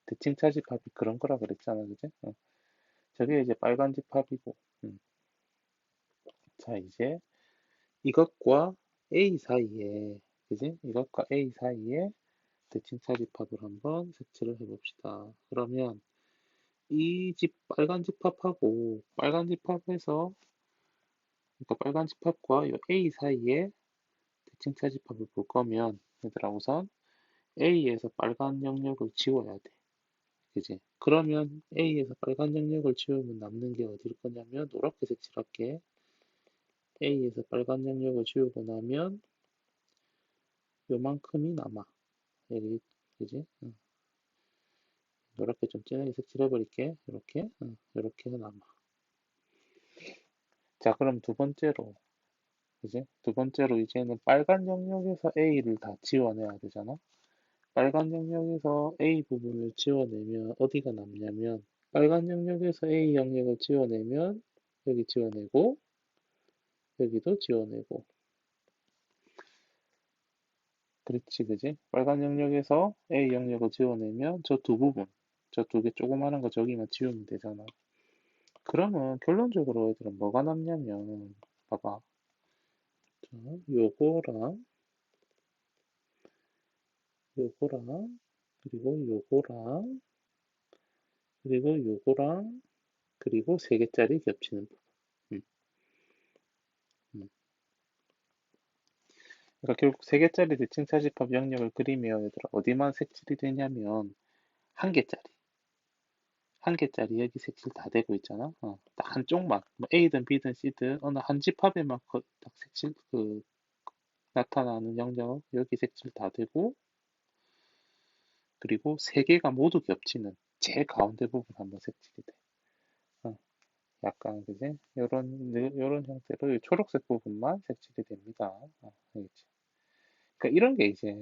대칭 차집합이 그런 거라 그랬잖아, 그지? 저게 이제 빨간 집합이고, 자 이제 이것과 A 사이에, 그지? 이것과 A 사이에 대칭 차집합을 한번 색칠을 해봅시다. 그러면 빨간 집합하고 빨간 집합에서 그러니까 빨간 집합과 이 A 사이에 대칭 차집합을 볼 거면 얘들아 우선 A에서 빨간 영역을 지워야 돼. 그지? 그러면 A에서 빨간 영역을 지우면 남는 게 어디일 거냐면 노랗게 색칠할게. A에서 빨간 영역을 지우고 나면 요만큼이 남아. 여기 그지? 노랗게 좀 진하게 색칠해버릴게. 이렇게 이렇게 남아. 자 그럼 두 번째로 그지? 두 번째로 이제는 빨간 영역에서 A를 다 지워내야 되잖아. 빨간 영역에서 A 부분을 지워내면 어디가 남냐면 빨간 영역에서 A 영역을 지워내면 여기 지워내고 여기도 지워내고 그렇지 그지? 빨간 영역에서 A 영역을 지워내면 저 두 부분 저 두 개 조그마한 거 저기만 지우면 되잖아. 그러면 결론적으로 얘들은 뭐가 남냐면, 봐봐. 자, 요거랑, 요거랑, 그리고 요거랑, 그리고 요거랑, 그리고 세 개짜리 겹치는 부분. 음, 음. 그러니까 결국 세 개짜리 대칭 차집합 영역을 그리며 얘들아 어디만 색칠이 되냐면 한 개짜리. 한 개짜리 여기 색칠 다 되고 있잖아. 딱 한쪽만. 뭐 A든 B든 C든 어느 한 집합에만 딱 색칠 나타나는 영역 여기 색칠 다 되고 그리고 세 개가 모두 겹치는 제일 가운데 부분 한번 색칠이 돼. 어, 약간 그지? 요런 형태로 이 초록색 부분만 색칠이 됩니다. 알겠지? 그러니까 이런 게 이제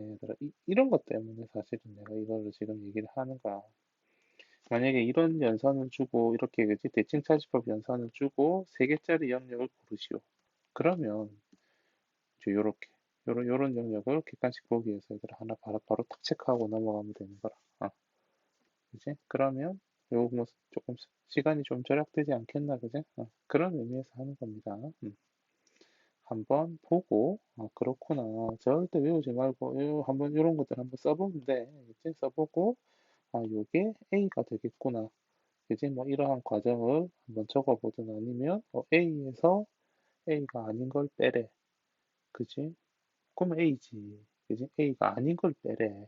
이런 것 때문에 사실은 내가 이거를 지금 얘기를 하는 거야. 만약에 이런 연산을 주고 이렇게 그지? 대칭 차지법 연산을 주고 세 개짜리 영역을 고르시오. 그러면 이제 요렇게 요런 영역을 객관식 보기 위해서 얘들 하나 바로 탁 체크하고 넘어가면 되는 거라. 그지? 그러면 요거 뭐 조금 시간이 좀 절약되지 않겠나, 그지? 그런 의미에서 하는 겁니다. 한번 보고, 그렇구나. 절대 외우지 말고, 한번 이런 것들 한번 써보면 돼. 그치? 써보고, 요게 A가 되겠구나. 그지? 뭐 이러한 과정을 한번 적어보든 아니면 A에서 A가 아닌 걸 빼래. 그지? 그러면 A지. 그지? A가 아닌 걸 빼래.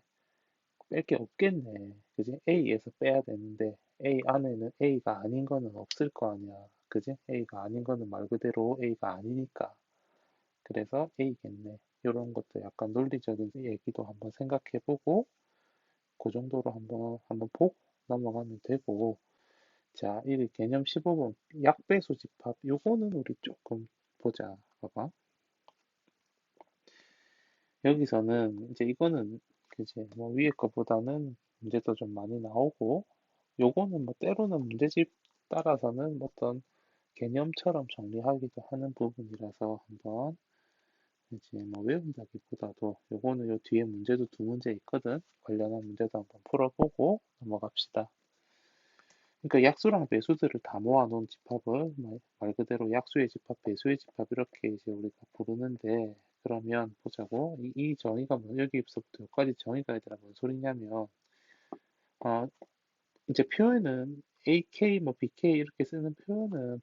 뺄 게 없겠네. 그지? A에서 빼야 되는데 A 안에는 A가 아닌 거는 없을 거 아니야. 그지? A가 아닌 거는 말 그대로 A가 아니니까. 그래서 A겠네. 이런 것도 약간 논리적인 얘기도 한번 생각해보고 그 정도로 한번 보고 넘어가면 되고 자, 이 개념 15번 약배수 집합 요거는 우리 조금 보자. 봐봐. 여기서는 이제 이거는 그지 뭐 위에 거보다는 문제도 좀 많이 나오고 요거는 뭐 때로는 문제집 따라서는 어떤 개념처럼 정리하기도 하는 부분이라서 한번 이제 뭐 외운다기보다도 요거는 요 뒤에 문제도 두 문제 있거든. 관련한 문제도 한번 풀어보고 넘어갑시다. 그러니까 약수랑 배수들을 다 모아놓은 집합을 말 그대로 약수의 집합, 배수의 집합 이렇게 이제 우리가 부르는데 그러면 보자고 이 정의가 뭐 여기서부터 여기까지 정의가 얘들아 뭔 소리냐면 어, 이제 표현은 AK, 뭐 BK 이렇게 쓰는 표현은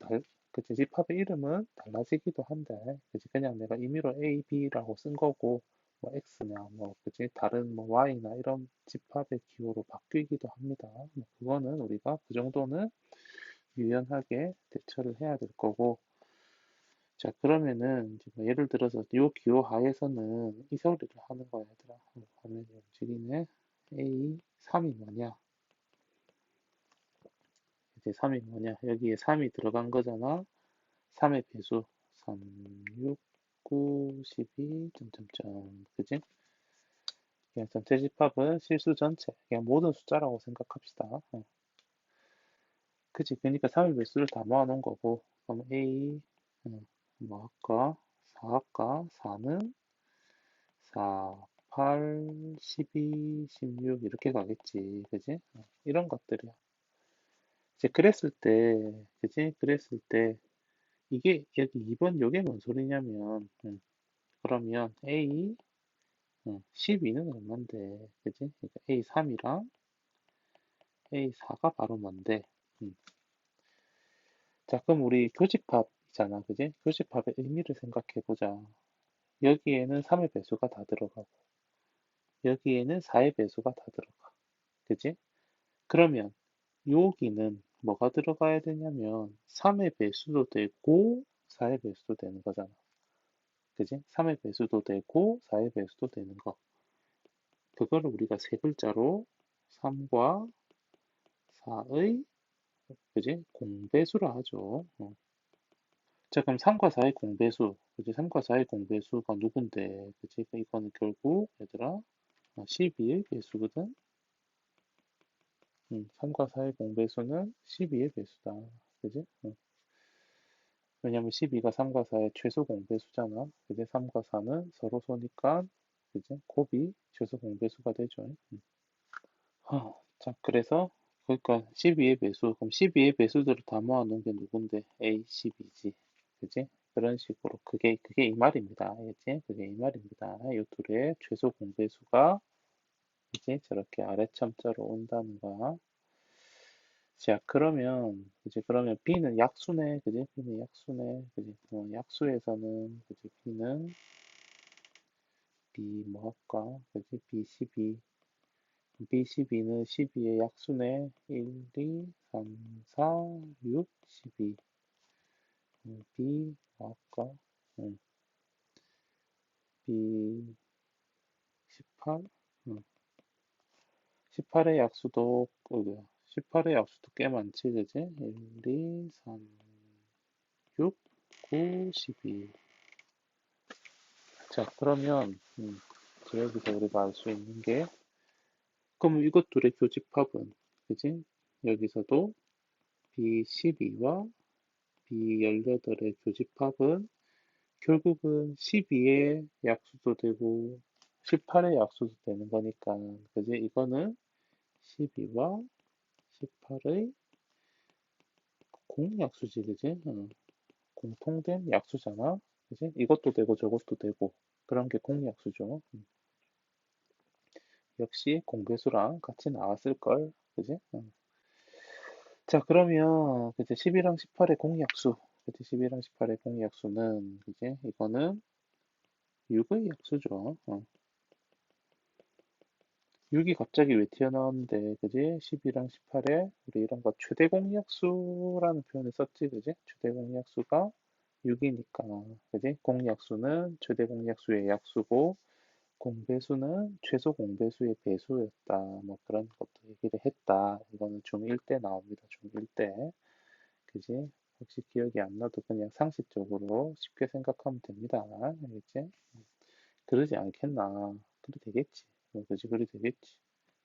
그치, 집합의 이름은 달라지기도 한데, 그치, 그냥 내가 임의로 A, B라고 쓴 거고, 뭐 X냐, 뭐, 그치, 다른 뭐 Y나 이런 집합의 기호로 바뀌기도 합니다. 뭐 그거는 우리가 그 정도는 유연하게 대처를 해야 될 거고, 자, 그러면은, 이제 뭐 예를 들어서 이 기호 하에서는 이 소리를 하는 거야, 얘들아. 화면이 움직이네. A, 3이 뭐냐? 이제 3이 뭐냐? 여기에 3이 들어간 거잖아. 3의 배수. 3, 6, 9, 12, 점점점. 그지? 그냥 전체 집합은 실수 전체. 그냥 모든 숫자라고 생각합시다. 그지? 그러니까 3의 배수를 다 모아놓은 거고. 그럼 A, 뭐 할까? 4 할까? 4는 4, 8, 12, 16 이렇게 가겠지. 그지? 이런 것들이야. 이제 그랬을 때, 그지? 그랬을 때 이게 여기 2번 요게 뭔 소리냐면 그러면 A 12는 얼만데 그지? 그러니까 A3이랑 A4가 바로 뭔데 자 그럼 우리 교집합이잖아 그지? 교집합의 의미를 생각해 보자 여기에는 3의 배수가 다 들어가고 여기에는 4의 배수가 다 들어가 그지? 그러면 여기는 뭐가 들어가야 되냐면 3의 배수도 되고 4의 배수도 되는 거잖아 그지? 3의 배수도 되고 4의 배수도 되는 거. 그거를 우리가 세 글자로 3과 4의 그지? 공배수라 하죠. 자, 그럼 3과 4의 공배수. 그지? 3과 4의 공배수가 누군데? 그지? 이거는 결국 얘들아 12의 배수거든. 3과 4의 공배수는 12의 배수다. 그지? 왜냐면 12가 3과 4의 최소 공배수잖아. 그지? 3과 4는 서로 소니까 그지? 곱이 최소 공배수가 되죠. 자, 그래서 그러니까 12의 배수, 그럼 12의 배수들을 다 모아놓은 게 누군데? A, 12지. 그지? 그런 식으로. 그게 이 말입니다. 알겠지? 그게 이 말입니다. 이 둘의 최소 공배수가 이제 저렇게 아래참자로 온다는 거야. 자, 그러면 B는 약수네. 그지? B는 약수네. 그지? 약수에서는, 그지? B 뭐 할까? 그지? B12. B12는 12의 약수네. 1, 2, 3, 4, 6, 12. B 뭐 할까? 음, B18? 18의 약수도, 18의 약수도 꽤 많지, 그지? 1, 2, 3, 6, 9, 12. 자, 그러면, 여기서 우리가 알 수 있는 게, 그럼 이것 둘의 교집합은, 그지? 여기서도 B12와 B18의 교집합은 결국은 12의 약수도 되고 18의 약수도 되는 거니까, 그지? 이거는 12와 18의 공약수지, 그지? 공통된 약수잖아, 그지? 이것도 되고 저것도 되고 그런 게 공약수죠. 역시 공배수랑 같이 나왔을걸, 그지? 자, 그러면 그제 12랑 18의 공약수, 그지? 12랑 18의 공약수는, 그지? 이거는 6의 약수죠. 6이 갑자기 왜 튀어나왔는데, 그지? 12랑 18에 우리 이런 거 최대 공약수라는 표현을 썼지, 그지? 최대 공약수가 6이니까, 그지? 공약수는 최대 공약수의 약수고, 공배수는 최소 공배수의 배수였다. 뭐 그런 것도 얘기를 했다. 이거는 중1 때 나옵니다. 중1 때. 그지? 혹시 기억이 안 나도 그냥 상식적으로 쉽게 생각하면 됩니다. 알겠지? 그러지 않겠나. 그래 되겠지. 그지? 그래 되겠지.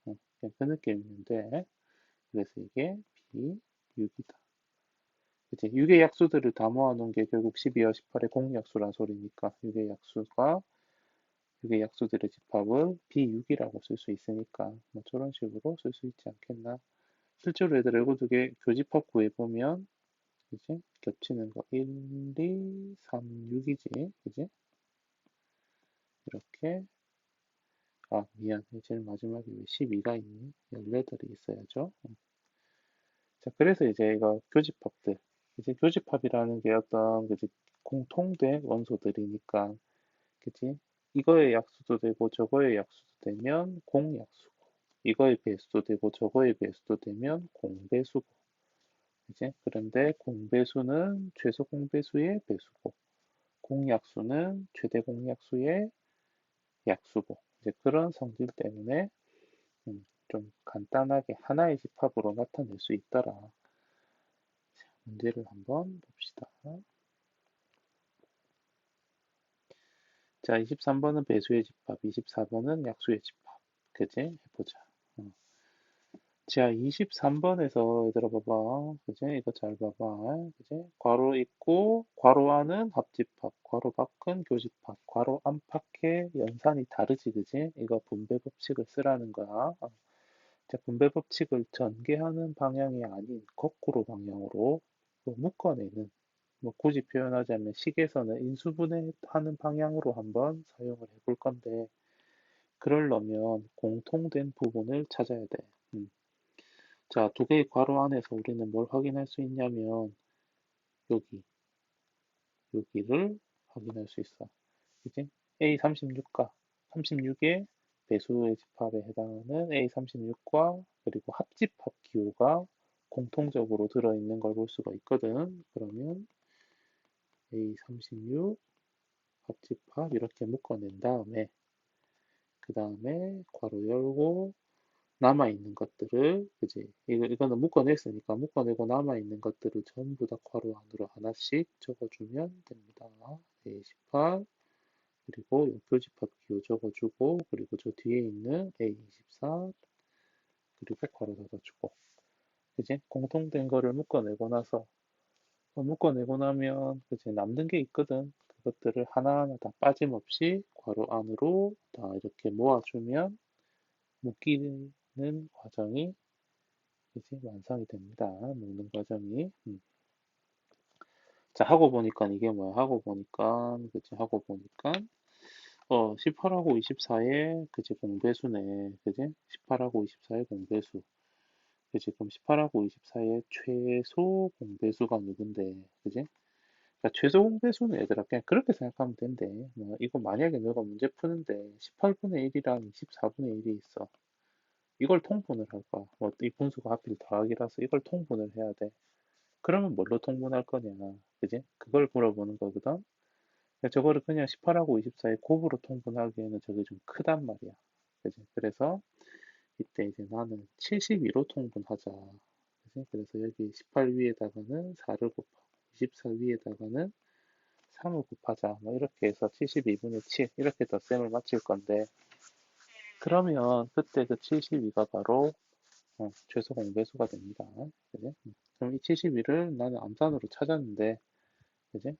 그냥 그 느낌인데. 그래서 이게 B6이다. 그치? 6의 약수들을 다 모아놓은 게 결국 12와 18의 공약수란 소리니까 6의 약수들의 집합은 B6이라고 쓸 수 있으니까 뭐 저런 식으로 쓸 수 있지 않겠나. 실제로 얘들아 이거 두 개 교집합 구해보면, 그지? 겹치는 거 1, 2, 3, 6이지. 그지? 이렇게. 아, 미안. 제일 마지막에 왜 12가 있니? 18이 있어야죠. 자, 그래서 이제 이거 교집합들. 이제 교집합이라는 게 어떤, 그지? 공통된 원소들이니까, 그지? 이거의 약수도 되고 저거의 약수도 되면 공약수고, 이거의 배수도 되고 저거의 배수도 되면 공배수고, 그지? 그런데 공배수는 최소 공배수의 배수고, 공약수는 최대 공약수의 약수고, 이제 그런 성질 때문에 좀 간단하게 하나의 집합으로 나타낼 수 있더라. 문제를 한번 봅시다. 자, 23번은 배수의 집합, 24번은 약수의 집합. 그지? 해보자. 어. 자, 23번에서 얘들아 봐봐. 그지? 이거 잘 봐봐. 그지? 괄호 있고, 괄호 안은 합집합, 괄호 밖은 교집합, 괄호 안팎의 연산이 다르지, 그지? 이거 분배 법칙을 쓰라는 거야. 자, 분배 법칙을 전개하는 방향이 아닌 거꾸로 방향으로 묶어내는, 뭐 굳이 표현하자면 식에서는 인수분해하는 방향으로 한번 사용을 해볼 건데, 그러려면 공통된 부분을 찾아야 돼. 자, 두 개의 괄호 안에서 우리는 뭘 확인할 수 있냐면, 여기, 여기를 확인할 수 있어. 그지? A36과 36의 배수의 집합에 해당하는 A36과 그리고 합집합 기호가 공통적으로 들어있는 걸 볼 수가 있거든. 그러면 A36 합집합 이렇게 묶어낸 다음에, 그 다음에 괄호 열고 남아있는 것들을, 그지? 이거는 묶어냈으니까 묶어내고 남아있는 것들을 전부 다 괄호 안으로 하나씩 적어주면 됩니다. A18, 그리고 요 교집합 기호 적어주고, 그리고 저 뒤에 있는 A24, 그리고 괄호 닫아주고. 그지? 공통된 거를 묶어내고 나서, 묶어내고 나면, 그지? 남는 게 있거든. 그것들을 하나하나 다 빠짐없이 괄호 안으로 다 이렇게 모아주면 묶이는 과정이 그지? 완성이 됩니다. 묶는 과정이. 자, 하고 보니까 이게 뭐야? 하고 보니까, 그치? 하고 보니까, 18하고 24의, 그치? 공배수네. 그지? 18하고 24의 공배수. 그치? 그럼 18하고 24의 최소 공배수가 누군데? 그지? 그러니까 최소 공배수는 얘들아, 그냥 그렇게 생각하면 된대. 뭐, 이거 만약에 너가 문제 푸는데, 18분의 1이랑 24분의 1이 있어. 이걸 통분을 할 거야. 뭐, 이 분수가 하필 더하기라서 이걸 통분을 해야 돼. 그러면 뭘로 통분할 거냐? 그지? 그걸 물어보는 거거든. 근데 저거를 그냥 18하고 24의 곱으로 통분하기에는 저게 좀 크단 말이야. 그지? 그래서 이때 이제 나는 72로 통분하자. 그지? 그래서 여기 18 위에다가는 4를 곱하고 24 위에다가는 3을 곱하자. 뭐 이렇게 해서 72분의 7 이렇게 덧셈을 맞출 건데 그러면 그때 그 72가 바로 최소 공배수가 됩니다. 그지? 그럼 이 72를 나는 암산으로 찾았는데 그지?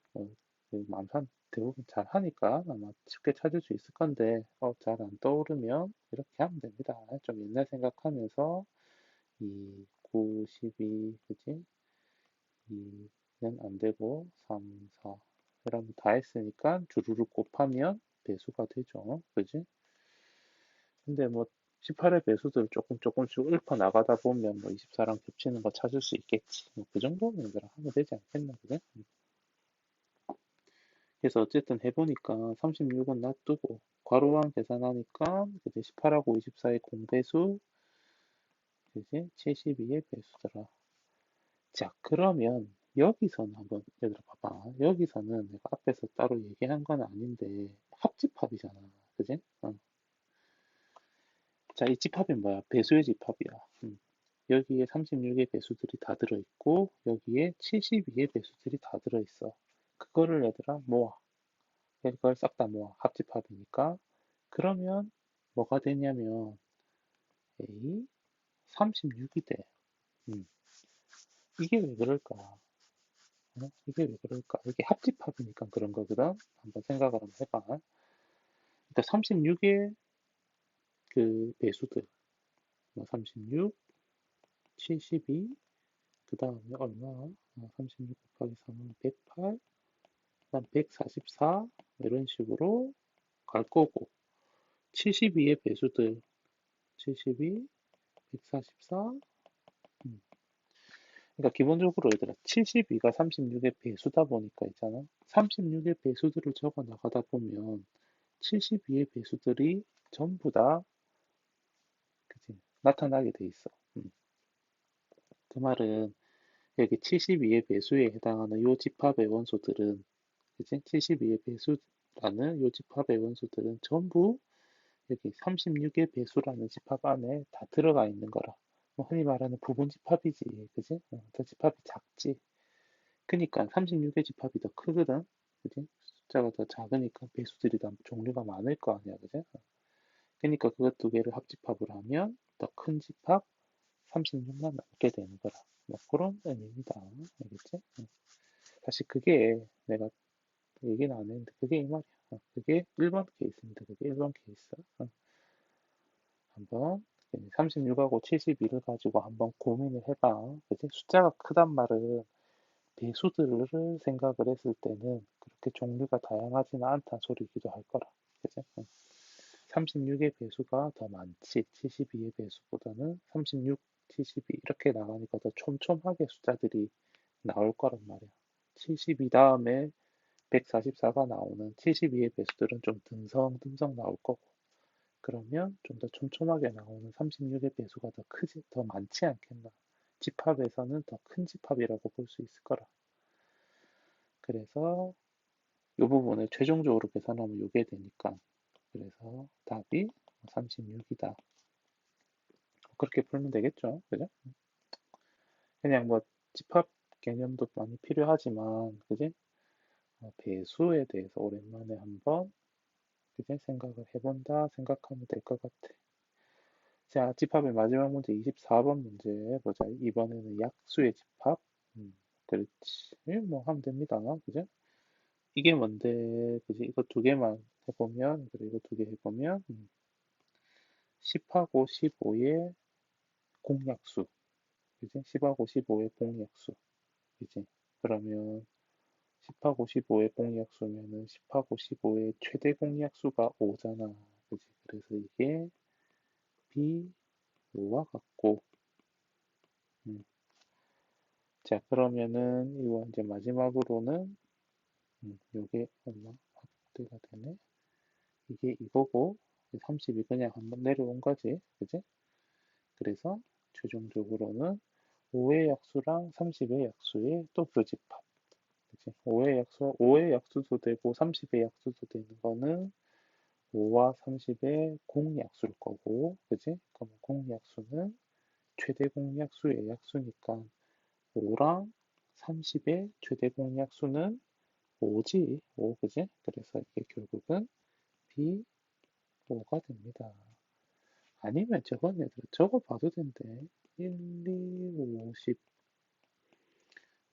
그 암산 대부분 잘 하니까 아마 쉽게 찾을 수 있을 건데, 잘 안 떠오르면 이렇게 하면 됩니다. 좀 옛날 생각하면서 2, 9, 12, 그지? 2는 안 되고 3, 4 이러면 다 했으니까 주르륵 곱하면 배수가 되죠. 그지? 근데 뭐 18의 배수들 조금 조금씩 읊어 나가다 보면 뭐 24랑 겹치는 거 찾을 수 있겠지. 뭐그 정도는 얘들아 하면 되지 않겠나, 그래? 그래서 어쨌든 해보니까 36은 놔두고 괄호랑 계산하니까 이제 18하고 24의 공배수 이제 72의 배수더라. 자, 그러면 여기서는 한번 얘들아 봐봐. 여기서는 내가 앞에서 따로 얘기한 건 아닌데 합집합이잖아. 그지? 자, 이 집합이 뭐야? 배수의 집합이야. 여기에 36의 배수들이 다 들어있고 여기에 72의 배수들이 다 들어있어. 그거를 얘들아 모아. 그걸 싹 다 모아. 합집합이니까. 그러면 뭐가 되냐면 A 36이 돼. 음, 이게 왜 그럴까? 이게 왜 그럴까? 이게 합집합이니까 그런 거거든. 한번 생각을 한번 해봐. 일단 36의 그 배수들, 뭐 36, 72, 그 다음에 얼마? 36 곱하기 3은 108, 그다음 144 이런 식으로 갈 거고 72의 배수들 72, 144, 그러니까 기본적으로 얘들아 72가 36의 배수다 보니까 있잖아. 36의 배수들을 적어 나가다 보면 72의 배수들이 전부 다 그치, 나타나게 돼 있어. 그 말은 여기 72의 배수에 해당하는 요 집합의 원소들은 그치? 72의 배수라는 요 집합의 원소들은 전부 여기 36의 배수라는 집합 안에 다 들어가 있는 거라. 뭐 흔히 말하는 부분 집합이지, 그지? 저 집합이 작지. 그니까 36의 집합이 더 크거든. 그지? 숫자가 더 작으니까 배수들이 다 종류가 많을 거 아니야. 그지? 그니까 그것 두 개를 합집합을 하면 더 큰 집합 36만 남게 되는 거라. 뭐 그런 의미입니다. 알겠지? 사실 그게 내가 얘기는 안 했는데 그게 이 말이야. 그게 1번 케이스입니다. 그게 1번 케이스. 한번 36하고 72를 가지고 한번 고민을 해봐. 그지? 숫자가 크단 말은 배수들을 생각을 했을 때는 그렇게 종류가 다양하지는 않다는 소리기도 할 거라. 그지? 36의 배수가 더 많지. 72의 배수보다는 36, 72 이렇게 나가니까 더 촘촘하게 숫자들이 나올 거란 말이야. 72 다음에 144가 나오는 72의 배수들은 좀 듬성듬성 나올 거고. 그러면 좀 더 촘촘하게 나오는 36의 배수가 더 크지, 더 많지 않겠나. 집합에서는 더 큰 집합이라고 볼 수 있을 거라. 그래서 이 부분을 최종적으로 계산하면 이게 되니까 그래서 답이 36이다. 그렇게 풀면 되겠죠. 그죠? 그냥 뭐 집합 개념도 많이 필요하지만 그지? 배수에 대해서 오랜만에 한번 그지? 생각을 해본다 생각하면 될 것 같아. 자, 집합의 마지막 문제 24번 문제 보자. 이번에는 약수의 집합. 그렇지. 뭐 하면 됩니다. 그죠? 이게 뭔데, 그지? 이거 두 개만 해보면, 그리고 이거 두 개 해보면, 10하고 15의 공약수. 그지? 10하고 15의 공약수. 그지? 그러면 10하고 15의 공약수면은 10하고 15의 최대 공약수가 5잖아. 그지? 그래서 이게 B5와 같고, 음. 자, 그러면은 이거 이제 마지막으로는, 요게 얼마? 확대가 되네? 이게 이거고, 30이 그냥 한번 내려온 거지. 그지? 그래서 최종적으로는 5의 약수랑 30의 약수의 또 교집합. 그치? 5의 약수도 되고 30의 약수도 되는 거는 5와 30의 공약수일 거고, 그지? 그럼 공약수는 최대 공약수의 약수니까 5랑 30의 최대 공약수는 5지, 5, 그지? 그래서 이게 결국은 B5가 됩니다. 아니면 저건 얘들아, 저거 봐도 된대. 1, 2, 5, 10,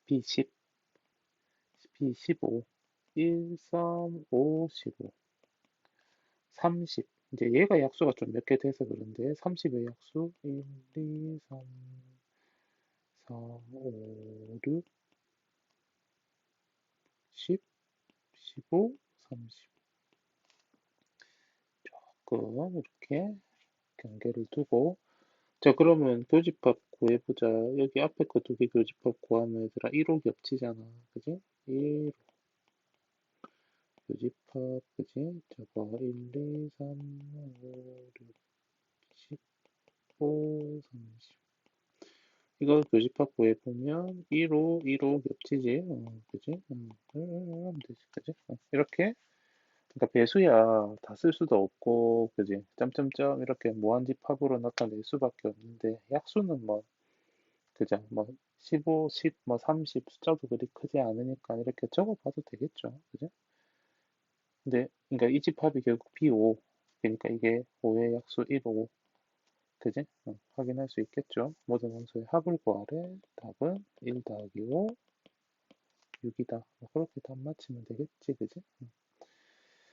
B10, B15, 1, 3, 5, 15, 30. 이제 얘가 약수가 좀 몇 개 돼서 그런데 30의 약수 1, 2, 3, 4, 5, 6, 10, 15, 30. 조금 이렇게 경계를 두고 자 그러면 교집합 구해보자. 여기 앞에 거 두 개 교집합 구하면 얘들아 1호 겹치잖아. 그지? 1 교집합 그지? 저거 1, 2, 3, 5, 6, 15, 30 이거 교집합 구해보면 1호, 1호 겹치지? 그지? 하면 되지, 그지? 이렇게 그러니까 배수야 다 쓸 수도 없고 그지? 점점점 이렇게 무한집합으로 나타낼 수밖에 없는데 약수는 뭐 그죠? 뭐 15, 10, 뭐 30 숫자도 그리 크지 않으니까 이렇게 적어봐도 되겠죠, 그죠? 근데 그러니까 이 집합이 결국 B5 그러니까 이게 5의 약수 1, 5 그지? 확인할 수 있겠죠? 모든 원소의 합을 구하래. 답은 1 더하기 5, 6이다. 뭐 그렇게 답 맞히면 되겠지, 그지?